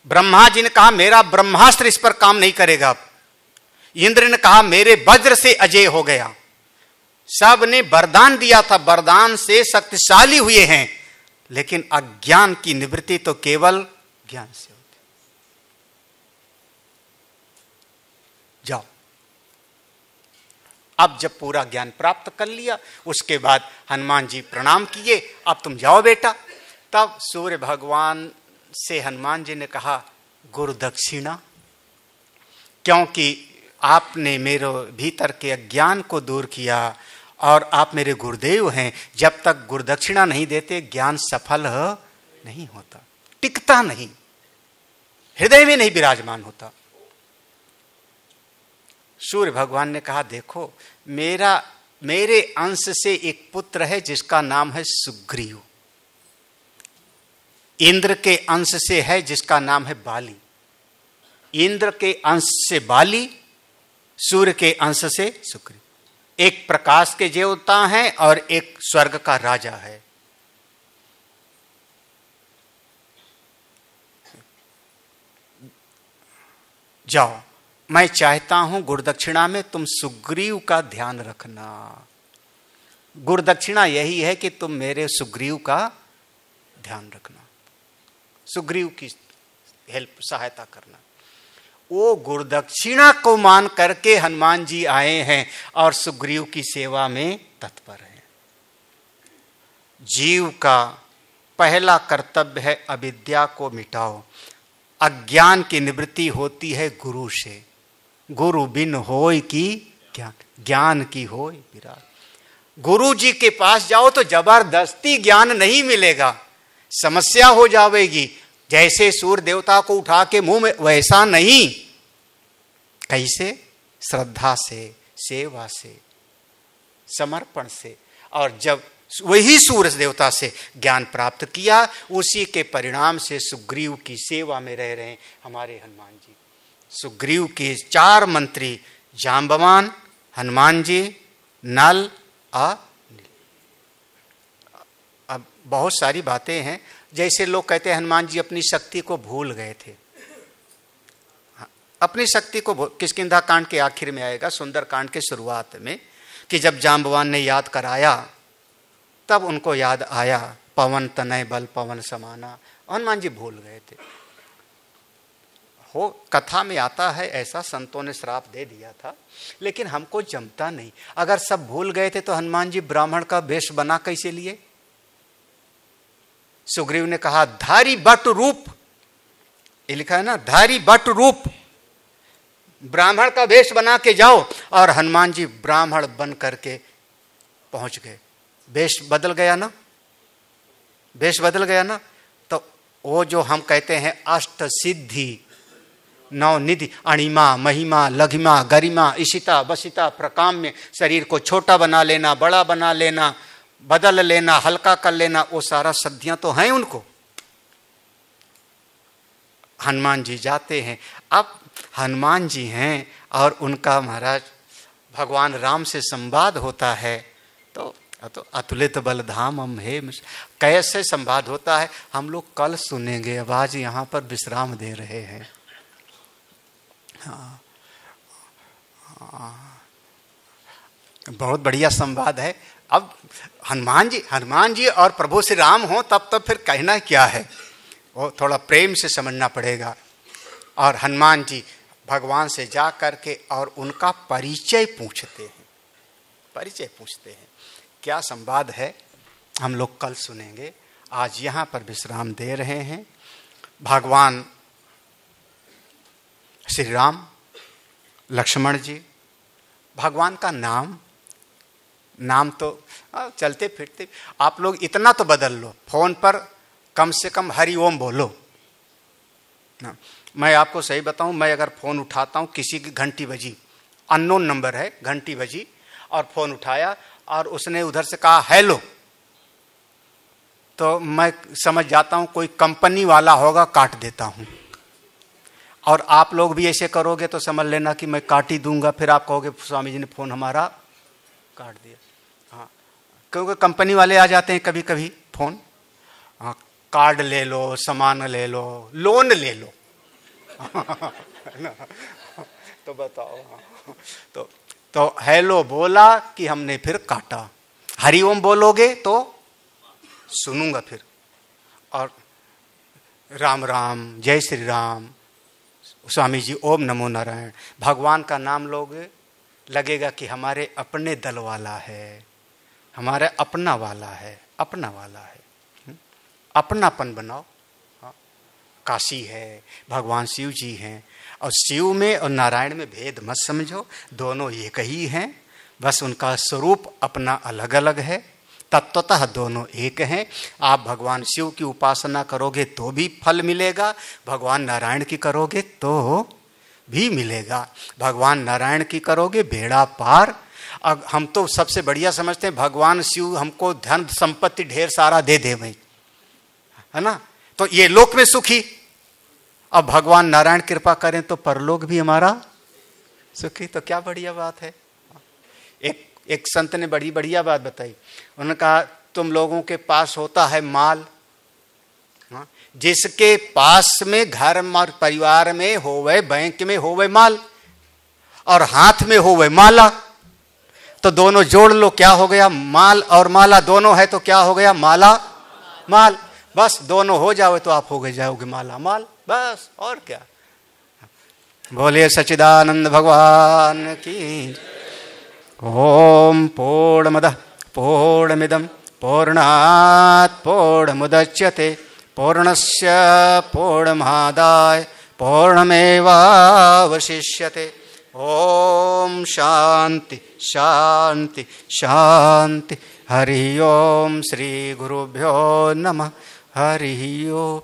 ब्रह्मा जी ने कहा, मेरा ब्रह्मास्त्र इस पर काम नहीं करेगा। इंद्र ने कहा, मेरे वज्र से अजय हो गया। सब ने वरदान दिया था, वरदान से शक्तिशाली हुए हैं, लेकिन अज्ञान की निवृत्ति तो केवल ज्ञान से होती। जाओ अब जब पूरा ज्ञान प्राप्त कर लिया, उसके बाद हनुमान जी प्रणाम किए, अब तुम जाओ बेटा। तब सूर्य भगवान से हनुमान जी ने कहा, गुरु दक्षिणा, क्योंकि आपने मेरे भीतर के अज्ञान को दूर किया और आप मेरे गुरुदेव हैं। जब तक गुरुदक्षिणा नहीं देते ज्ञान सफल नहीं होता, टिकता नहीं, हृदय में नहीं विराजमान होता। सूर्य भगवान ने कहा, देखो मेरे अंश से एक पुत्र है जिसका नाम है सुग्रीव, इंद्र के अंश से है जिसका नाम है बाली, इंद्र के अंश से बाली, सूर्य के अंश से सुग्रीव। एक प्रकाश के देवता हैं और एक स्वर्ग का राजा है। जाओ, मैं चाहता हूं गुरुदक्षिणा में तुम सुग्रीव का ध्यान रखना। गुरुदक्षिणा यही है कि तुम मेरे सुग्रीव का ध्यान रखना, सुग्रीव की हेल्प, सहायता करना। वो गुरुदक्षिणा को मान करके हनुमान जी आए हैं और सुग्रीव की सेवा में तत्पर हैं। जीव का पहला कर्तव्य है अविद्या को मिटाओ। अज्ञान की निवृत्ति होती है गुरु से। गुरु बिन होय की ज्ञान, ज्ञान की होय विराग। गुरु जी के पास जाओ तो जबरदस्ती ज्ञान नहीं मिलेगा, समस्या हो जाएगी। जैसे सूर्य देवता को उठा के मुंह में, वैसा नहीं। कैसे? श्रद्धा से, सेवा से, समर्पण से। और जब वही सूर्य देवता से ज्ञान प्राप्त किया, उसी के परिणाम से सुग्रीव की सेवा में रह रहे हैं हमारे हनुमान जी। सुग्रीव के 4 मंत्री, जांबवान, हनुमान जी, नल और नील। अब बहुत सारी बातें हैं। जैसे लोग कहते हैं हनुमान जी अपनी शक्ति को भूल गए थे। अपनी शक्ति को किष्किंधा कांड के आखिर में आएगा, सुंदर कांड के शुरुआत में, कि जब जांबवान ने याद कराया तब उनको याद आया, पवन तनय बल पवन समाना। हनुमान जी भूल गए थे। हो कथा में आता है ऐसा, संतों ने श्राप दे दिया था, लेकिन हमको जमता नहीं। अगर सब भूल गए थे तो हनुमान जी ब्राह्मण का वेश बना कैसे लिए? सुग्रीव ने कहा धारी बट रूप, ये लिखा है ना, धारी बट रूप, ब्राह्मण का वेश बना के जाओ। और हनुमान जी ब्राह्मण बन करके पहुंच गए। वेश बदल गया ना, वेश बदल गया ना। तो वो जो हम कहते हैं अष्ट सिद्धि, 9 निधि, अणिमा, महिमा, लघिमा, गरिमा, इशिता, बसिता, प्रकाम्य, शरीर को छोटा बना लेना, बड़ा बना लेना, बदल लेना, हल्का कर लेना, वो सारा सिद्धियां तो हैं उनको। हनुमान जी जाते हैं। अब हनुमान जी हैं और उनका महाराज भगवान राम से संवाद होता है। तो अतुलित बलधाम हम हे, कैसे संवाद होता है हम लोग कल सुनेंगे। अब आज यहाँ पर विश्राम दे रहे हैं। हाँ, बहुत बढ़िया संवाद है। अब हनुमान जी और प्रभु श्री राम हो तब फिर कहना क्या है, वो थोड़ा प्रेम से समझना पड़ेगा। और हनुमान जी भगवान से जा करके और उनका परिचय पूछते हैं, परिचय पूछते हैं। क्या संवाद है हम लोग कल सुनेंगे। आज यहाँ पर विश्राम दे रहे हैं। भगवान श्री राम, लक्ष्मण जी, भगवान का नाम तो चलते फिरते आप लोग इतना तो बदल लो, फोन पर कम से कम हरि ओम बोलो ना। मैं आपको सही बताऊं, मैं अगर फोन उठाता हूं, किसी की घंटी बजी, अननोन नंबर है, घंटी बजी और फोन उठाया और उसने उधर से कहा हेलो, तो मैं समझ जाता हूं कोई कंपनी वाला होगा, काट देता हूं। और आप लोग भी ऐसे करोगे तो समझ लेना कि मैं काट ही दूंगा। फिर आप कहोगे स्वामी जी ने फोन हमारा काट दिया। हाँ, क्योंकि कंपनी वाले आ जाते हैं कभी कभी फोन। हाँ, कार्ड ले लो, सामान ले लो, लोन ले लो। तो बताओ, तो हेलो बोला कि हमने फिर काटा। हरिओम बोलोगे तो सुनूंगा फिर। और राम राम, जय श्री राम, स्वामी जी ओम नमो नारायण, भगवान का नाम लोगे लगेगा कि हमारे अपने दल वाला है, हमारे अपना वाला है, अपना वाला है। अपनापन बनाओ। काशी है, भगवान शिव जी हैं, और शिव में और नारायण में भेद मत समझो, दोनों एक ही हैं, बस उनका स्वरूप अपना अलग अलग है, तत्वतः दोनों एक हैं। आप भगवान शिव की उपासना करोगे तो भी फल मिलेगा, भगवान नारायण की करोगे तो भी मिलेगा। भगवान नारायण की करोगे बेड़ा पार। अब हम तो सबसे बढ़िया समझते हैं भगवान शिव हमको धन संपत्ति ढेर सारा दे दे भाई, है ना, तो ये लोक में सुखी। अब भगवान नारायण कृपा करें तो परलोक भी हमारा सुखी, तो क्या बढ़िया बात है। एक संत ने बड़ी बढ़िया बात बताई। उन्होंने कहा तुम लोगों के पास होता है माल, जिसके पास में घर और परिवार में होवे, बैंक में होवे माल और हाथ में होवे माला, तो दोनों जोड़ लो, क्या हो गया? माल और माला दोनों है तो क्या हो गया? माला माल। बस दोनों हो जाओ तो आप हो गए जाओगे माला माल, बस और क्या। बोले सच्चिदानंद भगवान की। ओम पूर्णमदः पूर्णमिदं पूर्णात् पूर्णमुदच्यते पूर्णस्य पूर्णमादाय पूर्णमेवावशिष्यते। ओम शांति शांति शांति। हरि ओम। श्री गुरुभ्यो नमः। हरि ओम।